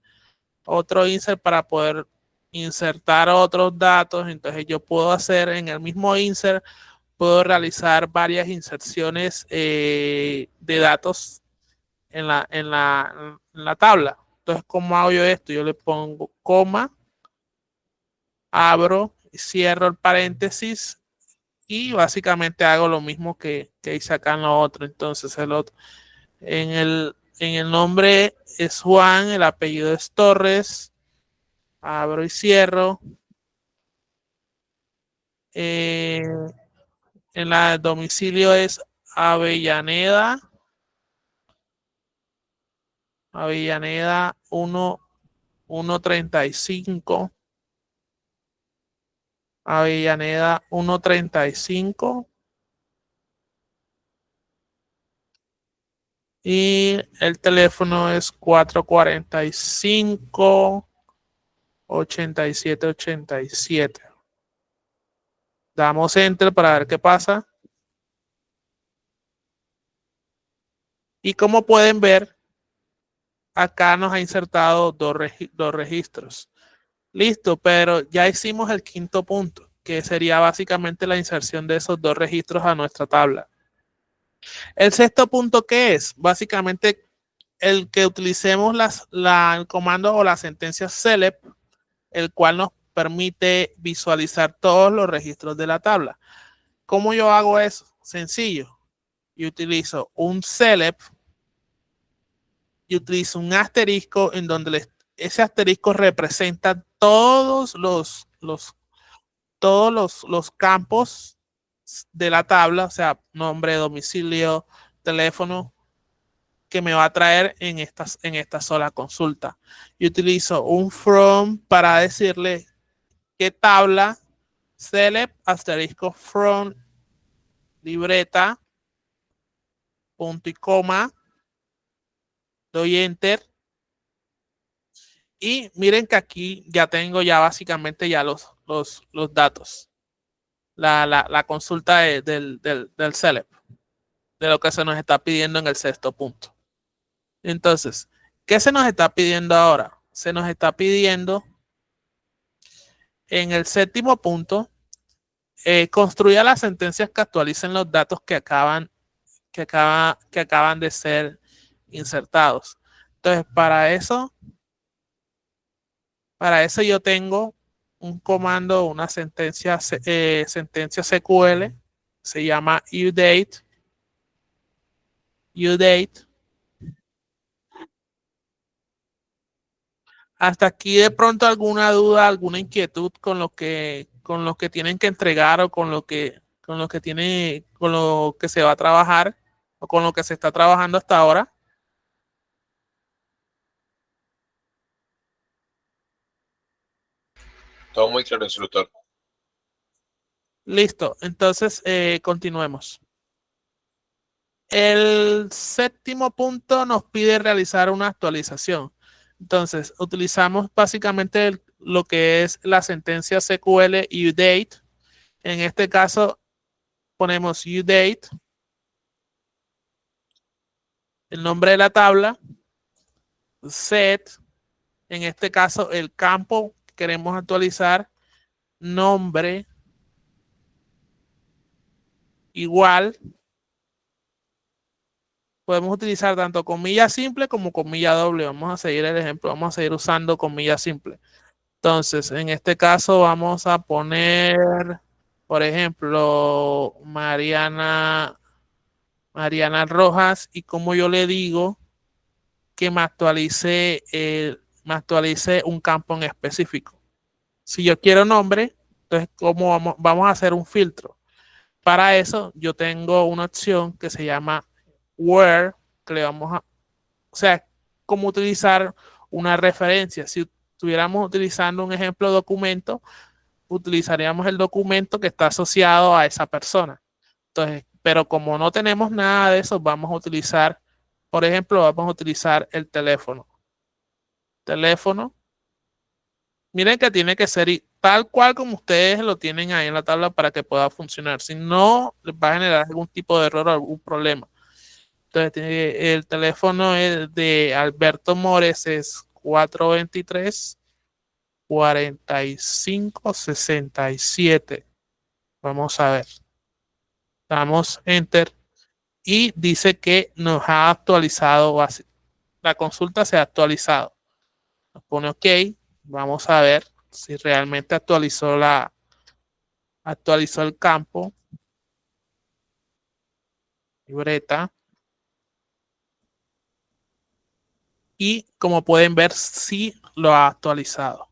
para poder insertar otros datos. Entonces yo puedo hacer en el mismo insert, puedo realizar varias inserciones de datos en la tabla. Entonces, ¿cómo hago yo esto? Yo le pongo coma, abro y cierro el paréntesis y básicamente hago lo mismo que hice acá en lo otro. Entonces el otro, en el nombre es Juan, el apellido es Torres, abro y cierro. En la domicilio es Avellaneda 135. Avellaneda 135. Y el teléfono es 445-8787. Damos enter para ver qué pasa. Y como pueden ver, acá nos ha insertado dos registros. Listo, pero ya hicimos el quinto punto, que sería básicamente la inserción de esos dos registros a nuestra tabla. El sexto punto, ¿qué es? Básicamente el que utilicemos el comando o la sentencia select, el cual nos permite visualizar todos los registros de la tabla. ¿Cómo yo hago eso? Sencillo. Yo utilizo un select y utilizo un asterisco en donde ese asterisco representa todos los campos de la tabla, o sea, nombre, domicilio, teléfono, que me va a traer en esta sola consulta. Y utilizo un from para decirle qué tabla, select asterisco from libreta, punto y coma, doy enter. Y miren que aquí ya tengo ya básicamente ya los datos. La consulta del select, de lo que se nos está pidiendo en el sexto punto. Entonces, ¿qué se nos está pidiendo ahora? Se nos está pidiendo en el séptimo punto, construya las sentencias que actualicen los datos que acaban de ser insertados. Entonces, para eso yo tengo un comando, una sentencia SQL, se llama udate. Hasta aquí de pronto alguna duda, alguna inquietud con lo que tienen que entregar o con lo que se va a trabajar o con lo que se está trabajando hasta ahora. Todo muy claro, instructor. Listo, entonces continuemos. El séptimo punto nos pide realizar una actualización. Entonces, utilizamos básicamente lo que es la sentencia SQL udate. En este caso, ponemos udate, el nombre de la tabla, set, en este caso el campo que queremos actualizar, nombre, igual. Podemos utilizar tanto comilla simple como comilla doble. Vamos a seguir el ejemplo, vamos a seguir usando comilla simple. Entonces, en este caso vamos a poner, por ejemplo, Mariana Rojas, y como yo le digo que me actualice un campo en específico. Si yo quiero nombre, entonces ¿cómo vamos a hacer un filtro? Para eso yo tengo una opción que se llama where, que le vamos a, o sea, cómo utilizar una referencia. Si estuviéramos utilizando un ejemplo documento, utilizaríamos el documento que está asociado a esa persona. Entonces, pero como no tenemos nada de eso, vamos a utilizar, por ejemplo, vamos a utilizar el teléfono. Miren que tiene que ser tal cual como ustedes lo tienen ahí en la tabla para que pueda funcionar. Si no, les va a generar algún tipo de error o algún problema. Entonces, el teléfono de Alberto Mores es 423-4567. Vamos a ver. Damos enter y dice que nos ha actualizado. La consulta se ha actualizado. Nos pone OK. Vamos a ver si realmente actualizó el campo. libreta. Y como pueden ver, sí lo ha actualizado.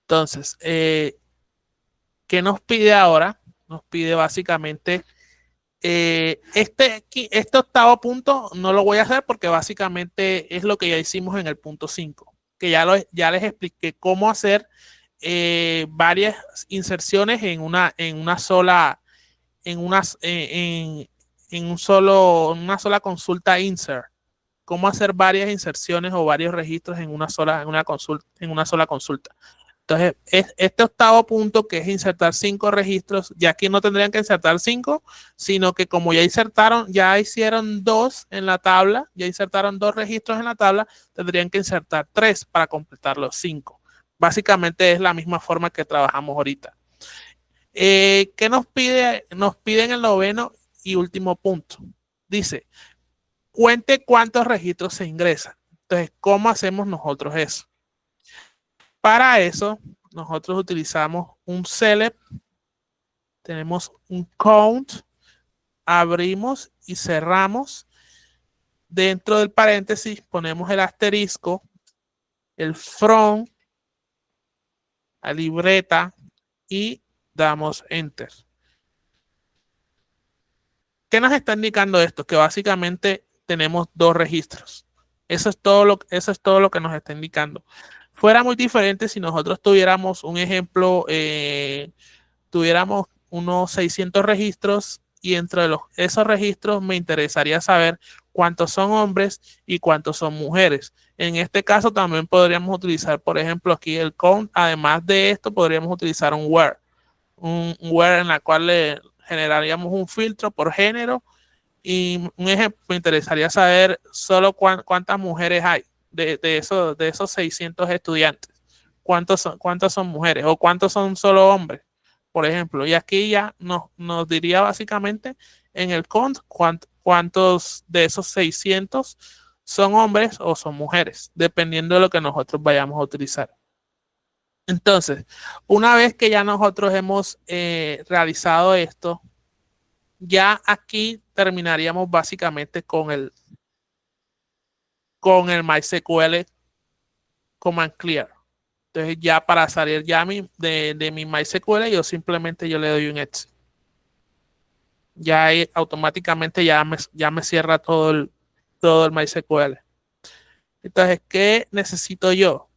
Entonces, ¿qué nos pide ahora? Nos pide básicamente este octavo punto no lo voy a hacer porque básicamente es lo que ya hicimos en el punto 5, que ya les expliqué cómo hacer varias inserciones en una sola, en una sola consulta insert. Cómo hacer varias inserciones o varios registros en una sola consulta. Entonces, este octavo punto, que es insertar 5 registros, ya aquí no tendrían que insertar 5, sino que como ya hicieron 2 en la tabla, ya insertaron 2 registros en la tabla, tendrían que insertar 3 para completar los 5. Básicamente es la misma forma que trabajamos ahorita. ¿Qué nos pide? Nos pide en el noveno y último punto. Dice, cuente cuántos registros se ingresan. Entonces, ¿cómo hacemos nosotros eso? Para eso, nosotros utilizamos un select, tenemos un count, abrimos y cerramos. Dentro del paréntesis ponemos el asterisco, el from, la libreta y damos enter. ¿Qué nos está indicando esto? Que básicamente tenemos 2 registros. Eso es todo lo que nos está indicando. Fuera muy diferente si nosotros tuviéramos un ejemplo, tuviéramos unos 600 registros y entre esos registros me interesaría saber cuántos son hombres y cuántos son mujeres. En este caso también podríamos utilizar, por ejemplo, aquí el count. Además de esto, podríamos utilizar un where en la cual le generaríamos un filtro por género. Y un ejemplo, me interesaría saber solo cuántas mujeres hay de esos 600 estudiantes. ¿Cuántas son mujeres o cuántos son solo hombres? Por ejemplo, y aquí ya nos diría básicamente en el count cuántos de esos 600 son hombres o son mujeres, dependiendo de lo que nosotros vayamos a utilizar. Entonces, una vez que ya nosotros hemos realizado esto, ya aquí terminaríamos básicamente con el MySQL command clear. Entonces ya para salir ya de mi MySQL, yo le doy un exit. Ya ahí automáticamente ya me cierra todo el MySQL. Entonces, ¿qué necesito yo?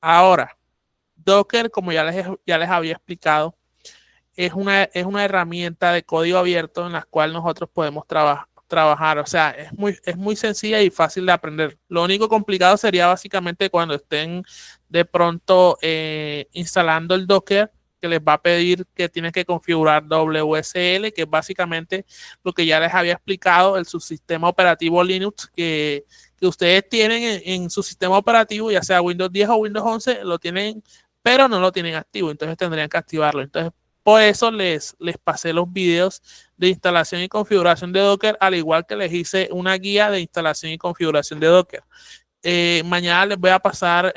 Ahora, Docker, como ya les había explicado, es una herramienta de código abierto en la cual nosotros podemos trabajar. O sea, es muy sencilla y fácil de aprender. Lo único complicado sería básicamente cuando estén de pronto instalando el Docker, que les va a pedir que tienen que configurar WSL, que es básicamente lo que ya les había explicado, el subsistema operativo Linux que ustedes tienen en su sistema operativo, ya sea Windows 10 o Windows 11, lo tienen, pero no lo tienen activo. Entonces tendrían que activarlo. Entonces, por eso les pasé los videos de instalación y configuración de Docker, al igual que les hice una guía de instalación y configuración de Docker. Mañana les voy a pasar,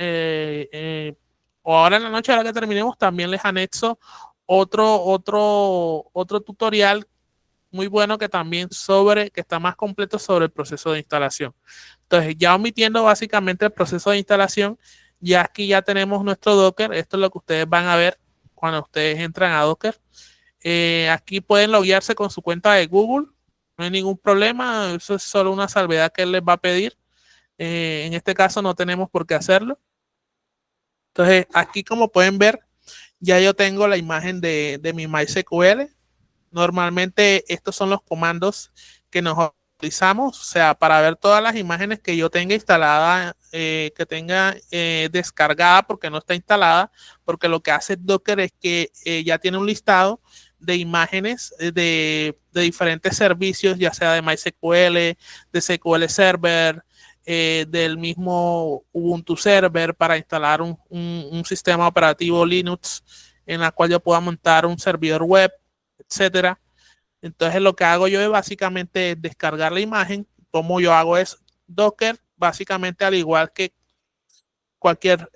o ahora en la noche, ahora que terminemos, también les anexo otro tutorial muy bueno que también que está más completo sobre el proceso de instalación. Entonces, ya omitiendo básicamente el proceso de instalación, ya aquí ya tenemos nuestro Docker. Esto es lo que ustedes van a ver cuando ustedes entran a Docker. Aquí pueden loguearse con su cuenta de Google, no hay ningún problema, eso es solo una salvedad que él les va a pedir. En este caso no tenemos por qué hacerlo. Entonces, aquí como pueden ver, ya yo tengo la imagen de mi MySQL. Normalmente estos son los comandos que nos utilizamos, o sea, para ver todas las imágenes que yo tenga instalada, que tenga descargada porque no está instalada, porque lo que hace Docker es que ya tiene un listado de imágenes de diferentes servicios, ya sea de MySQL, de SQL Server, del mismo Ubuntu Server para instalar un sistema operativo Linux en la cual yo pueda montar un servidor web, etcétera. Entonces lo que hago yo es básicamente descargar la imagen. Como yo hago es Docker, básicamente al igual que cualquier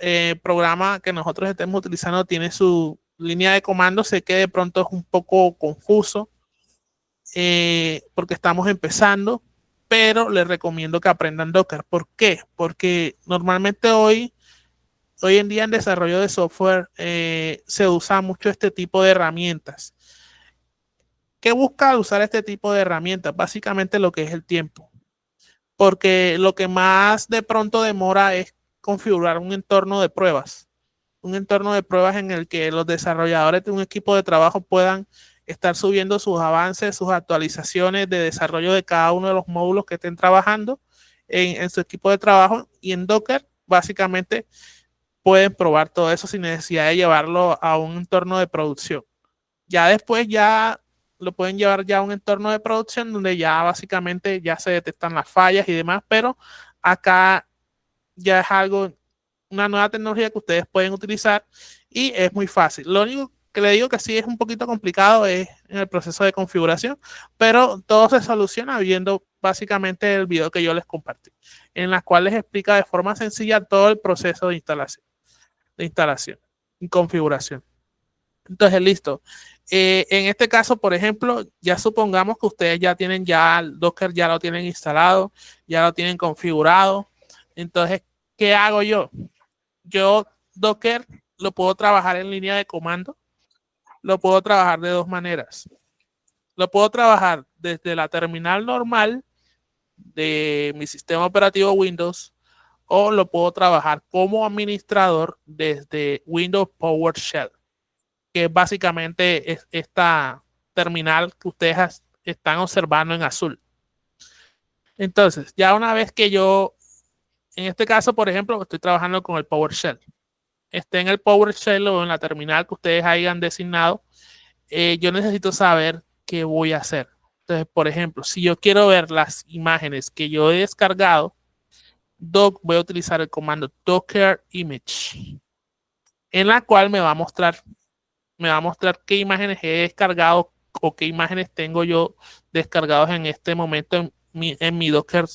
programa que nosotros estemos utilizando tiene su línea de comando. Sé que de pronto es un poco confuso porque estamos empezando, pero les recomiendo que aprendan Docker. ¿Por qué? Porque normalmente hoy en día en desarrollo de software se usa mucho este tipo de herramientas. ¿Qué busca al usar este tipo de herramientas? Básicamente lo que es el tiempo. Porque lo que más de pronto demora es configurar un entorno de pruebas. Un entorno de pruebas en el que los desarrolladores de un equipo de trabajo puedan estar subiendo sus avances, sus actualizaciones de desarrollo de cada uno de los módulos que estén trabajando en su equipo de trabajo. Y en Docker, básicamente, pueden probar todo eso sin necesidad de llevarlo a un entorno de producción. Ya después ya lo pueden llevar ya a un entorno de producción donde ya básicamente ya se detectan las fallas y demás, pero acá ya es algo, una nueva tecnología que ustedes pueden utilizar y es muy fácil. Lo único que le digo que sí es un poquito complicado es en el proceso de configuración, pero todo se soluciona viendo básicamente el video que yo les compartí, en la cual les explica de forma sencilla todo el proceso de instalación y configuración. Entonces, listo. En este caso, por ejemplo, ya supongamos que ustedes ya tienen ya el Docker, ya lo tienen instalado, ya lo tienen configurado. Entonces, ¿qué hago yo? Yo Docker lo puedo trabajar en línea de comando. Lo puedo trabajar de dos maneras. Lo puedo trabajar desde la terminal normal de mi sistema operativo Windows o lo puedo trabajar como administrador desde Windows PowerShell, que básicamente es esta terminal que ustedes están observando en azul. Entonces, ya una vez que yo, en este caso, por ejemplo, estoy trabajando con el PowerShell. Esté en el PowerShell o en la terminal que ustedes hayan designado, yo necesito saber qué voy a hacer. Entonces, por ejemplo, si yo quiero ver las imágenes que yo he descargado, voy a utilizar el comando docker image, en la cual me va a mostrar qué imágenes he descargado o qué imágenes tengo yo descargados en este momento en mi Docker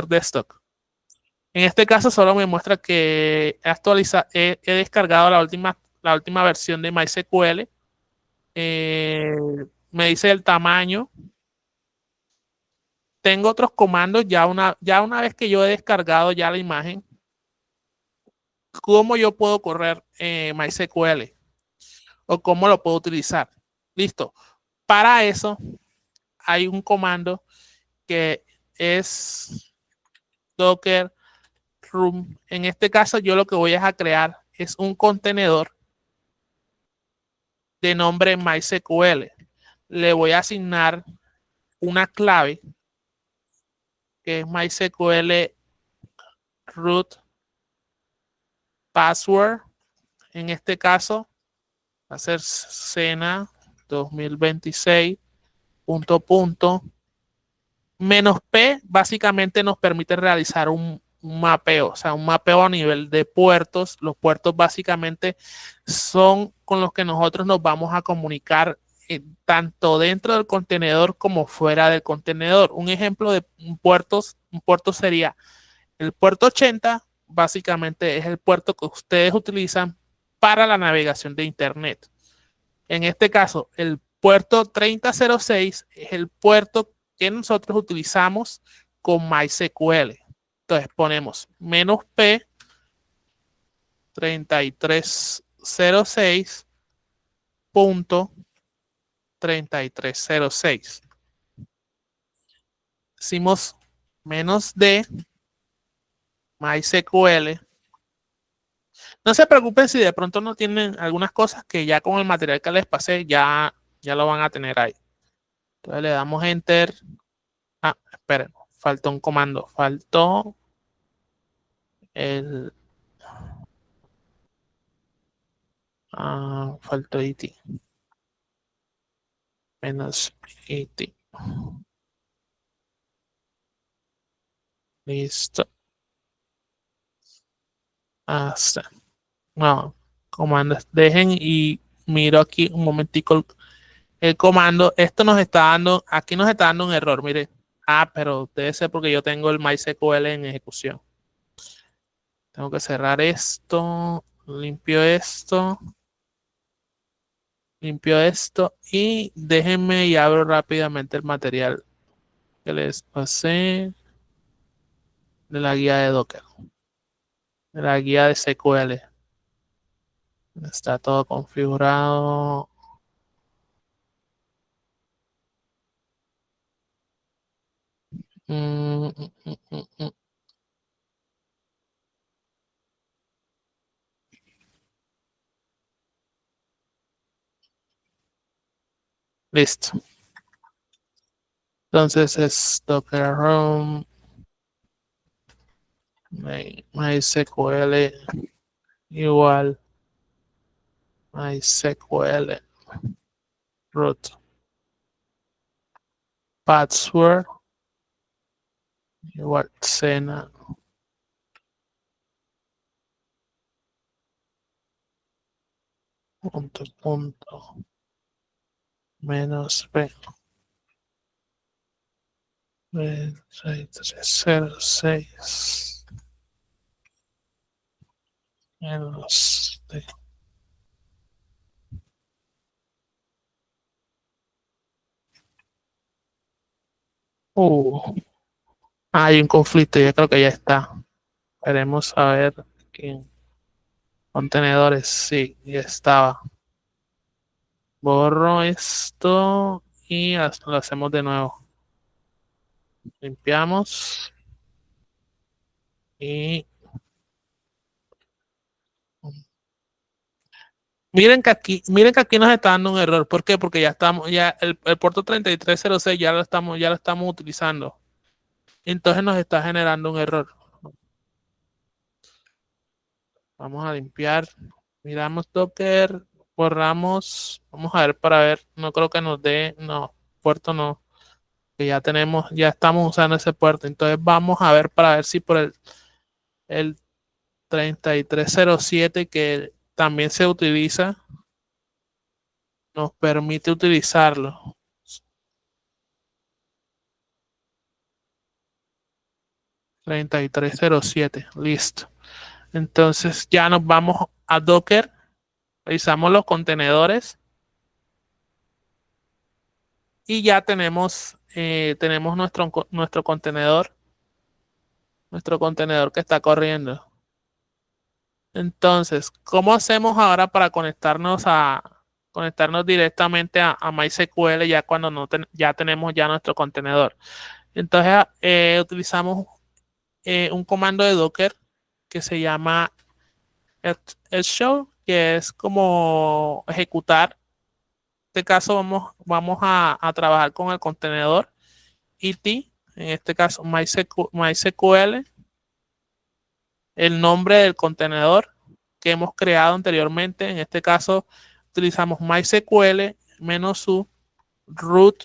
desktop. En este caso solo me muestra que he descargado la última versión de MySQL. Me dice el tamaño. Tengo otros comandos ya una vez que yo he descargado ya la imagen. ¿Cómo yo puedo correr MySQL? ¿O cómo lo puedo utilizar? Listo. Para eso hay un comando que es Docker Room. En este caso, yo lo que voy a crear es un contenedor de nombre MySQL. Le voy a asignar una clave que es MySQL root password. En este caso, va a ser Sena 2026 punto. Menos P básicamente nos permite realizar un mapeo, o sea, un mapeo a nivel de puertos. Los puertos básicamente son con los que nosotros nos vamos a comunicar tanto dentro del contenedor como fuera del contenedor. Un ejemplo de un puerto sería el puerto 80, básicamente es el puerto que ustedes utilizan para la navegación de Internet. En este caso, el puerto 3006 es el puerto que nosotros utilizamos con MySQL. Entonces ponemos -P 3306.3306. Decimos -D MySQL. No se preocupen si de pronto no tienen algunas cosas que ya con el material que les pasé ya lo van a tener ahí. Entonces le damos Enter. Ah, esperen, faltó un comando. Faltó el... faltó IT. Menos IT. Listo. Hasta. No, comandos. Dejen y miro aquí un momentico el comando. Esto nos está dando, aquí nos está dando un error, mire. Pero debe ser porque yo tengo el MySQL en ejecución. Tengo que cerrar esto. Limpio esto. Limpio esto y déjenme y abro rápidamente el material que les pasé de la guía de Docker, de la guía de SQL. Está todo configurado. Mm, mm, mm, mm, mm. Listo. Entonces es Docker Run, MySQL igual MySQL root password igual cena punto menos p 306 menos d. Hay un conflicto, yo creo que ya está. Queremos saber quién. Contenedores, sí, ya estaba. Borro esto y lo hacemos de nuevo. Limpiamos y miren que aquí nos está dando un error. ¿Por qué? Porque ya estamos, ya el puerto 3306 ya lo estamos utilizando. Entonces nos está generando un error. Vamos a limpiar. Miramos Docker, borramos. Vamos a ver para ver. No creo que nos dé. No, puerto no. Que ya tenemos, ya estamos usando ese puerto. Entonces vamos a ver para ver si por el 3307 que también se utiliza, nos permite utilizarlo. 3307, listo. Entonces ya nos vamos a Docker, revisamos los contenedores y ya tenemos nuestro contenedor que está corriendo. Entonces, ¿cómo hacemos ahora para conectarnos directamente a MySQL ya cuando ya tenemos ya nuestro contenedor? Entonces, utilizamos un comando de Docker que se llama show, que es como ejecutar. En este caso vamos a trabajar con el contenedor IT, en este caso MySQL, el nombre del contenedor que hemos creado anteriormente. En este caso utilizamos MySQL -u root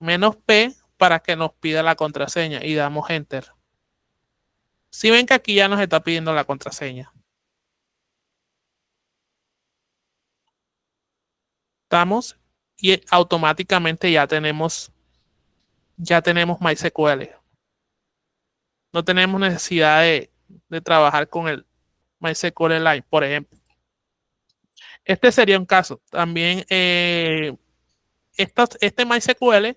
-p para que nos pida la contraseña y damos enter. Si ven que aquí ya nos está pidiendo la contraseña. Estamos y automáticamente ya tenemos MySQL. No tenemos necesidad de trabajar con el MySQL Lite, por ejemplo. Este sería un caso. También este MySQL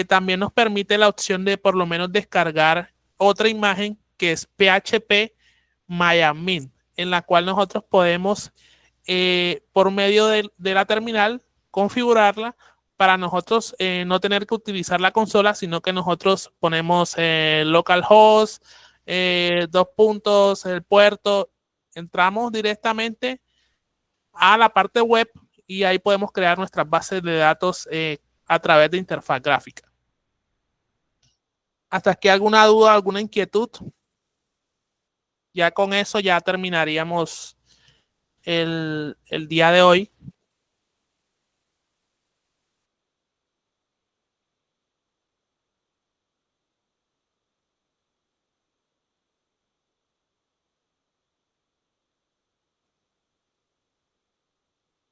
también nos permite la opción de por lo menos descargar otra imagen que es PHP MyAdmin, en la cual nosotros podemos, por medio de la terminal, configurarla para nosotros no tener que utilizar la consola, sino que nosotros ponemos localhost, 2 puntos, el puerto, entramos directamente a la parte web y ahí podemos crear nuestras bases de datos a través de interfaz gráfica. ¿Hasta aquí alguna duda, alguna inquietud? Ya con eso ya terminaríamos el día de hoy.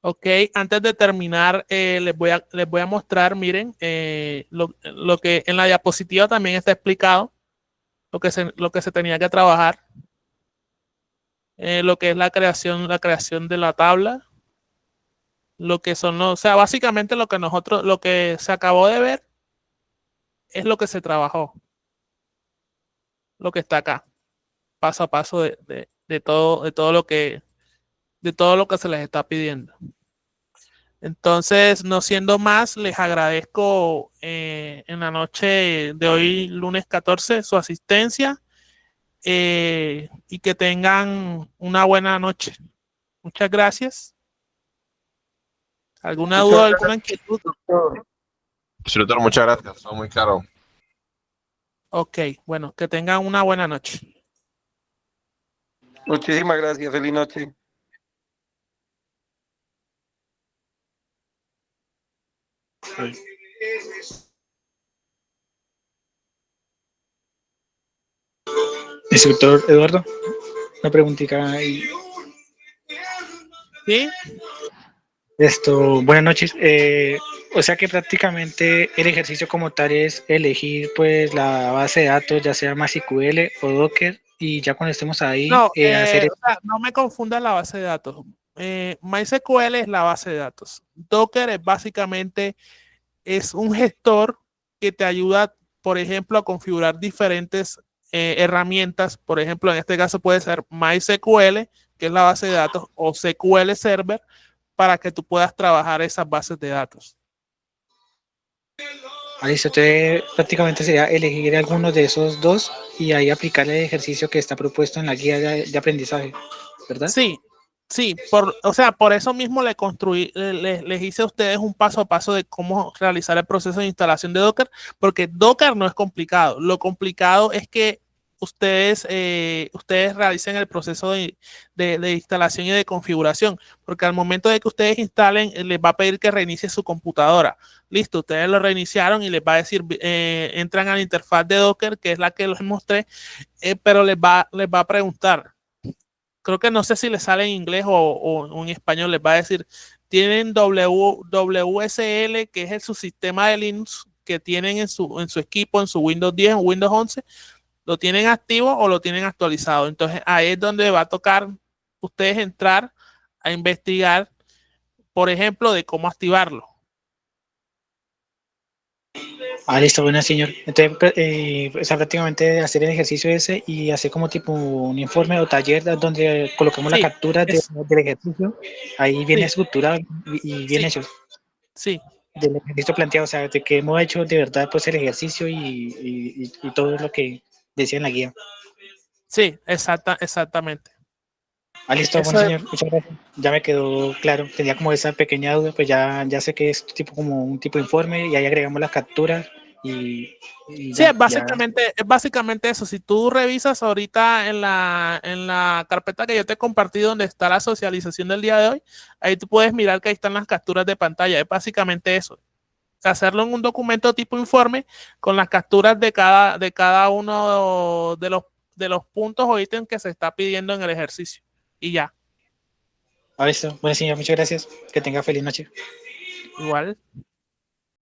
Ok, antes de terminar, les voy a mostrar, miren, lo que en la diapositiva también está explicado, lo que se tenía que trabajar, lo que es la creación de la tabla, lo que son o sea, básicamente lo que se acabó de ver es lo que se trabajó, lo que está acá, paso a paso de todo lo que se les está pidiendo. Entonces, no siendo más, les agradezco en la noche de hoy, lunes 14, su asistencia y que tengan una buena noche. Muchas gracias. ¿Alguna duda, Muchas alguna gracias, inquietud? doctor. Sí, doctor, muchas gracias. Fue muy claro. Ok, bueno, que tengan una buena noche. Muchísimas gracias. Feliz noche. Instructor Eduardo, una preguntita ahí. ¿Sí? Buenas noches. O sea que prácticamente el ejercicio como tal es elegir pues la base de datos, ya sea MySQL o Docker, y ya cuando estemos ahí, No, hacer... o sea, no me confundas la base de datos. MySQL es la base de datos. Docker es básicamente es un gestor que te ayuda, por ejemplo, a configurar diferentes herramientas. Por ejemplo, en este caso puede ser MySQL, que es la base de datos, o SQL Server, para que tú puedas trabajar esas bases de datos. Listo, entonces prácticamente sería elegir alguno de esos dos y ahí aplicar el ejercicio que está propuesto en la guía de aprendizaje, ¿verdad? Sí, sí, o sea, por eso mismo le construí, les hice a ustedes un paso a paso de cómo realizar el proceso de instalación de Docker, porque Docker no es complicado. Lo complicado es que ustedes realicen el proceso de instalación y de configuración, porque al momento de que ustedes instalen, les va a pedir que reinicie su computadora. Listo, ustedes lo reiniciaron y les va a decir, entran a la interfaz de Docker, que es la que les mostré, pero les va a preguntar. Creo que no sé si le sale en inglés o en español, les va a decir, tienen WSL, que es el subsistema de Linux que tienen en su equipo, en su Windows 10, en Windows 11, lo tienen activo o lo tienen actualizado. Entonces ahí es donde va a tocar ustedes entrar a investigar, por ejemplo, de cómo activarlo. Listo, bueno, señor. Entonces, o sea, prácticamente hacer el ejercicio ese y hacer como tipo un informe o taller donde colocamos la Sí, captura del ejercicio, ahí viene sí, estructurado y bien sí, hecho. sí, Del ejercicio planteado, o sea, de que hemos hecho de verdad pues el ejercicio y todo lo que decía en la guía. sí, exactamente. Listo, bueno Eso es, señor, muchas gracias. Ya me quedó claro, tenía como esa pequeña duda, pues ya sé que es tipo como un tipo de informe y ahí agregamos las capturas y sí, ya, ya. es básicamente eso. Si tú revisas ahorita en la carpeta que yo te compartí donde está la socialización del día de hoy, ahí tú puedes mirar que ahí están las capturas de pantalla. Es básicamente eso. Hacerlo en un documento tipo informe con las capturas de cada uno de los puntos o ítems que se está pidiendo en el ejercicio. Y ya, Listo, bueno señor, muchas gracias, que tenga feliz noche. igual.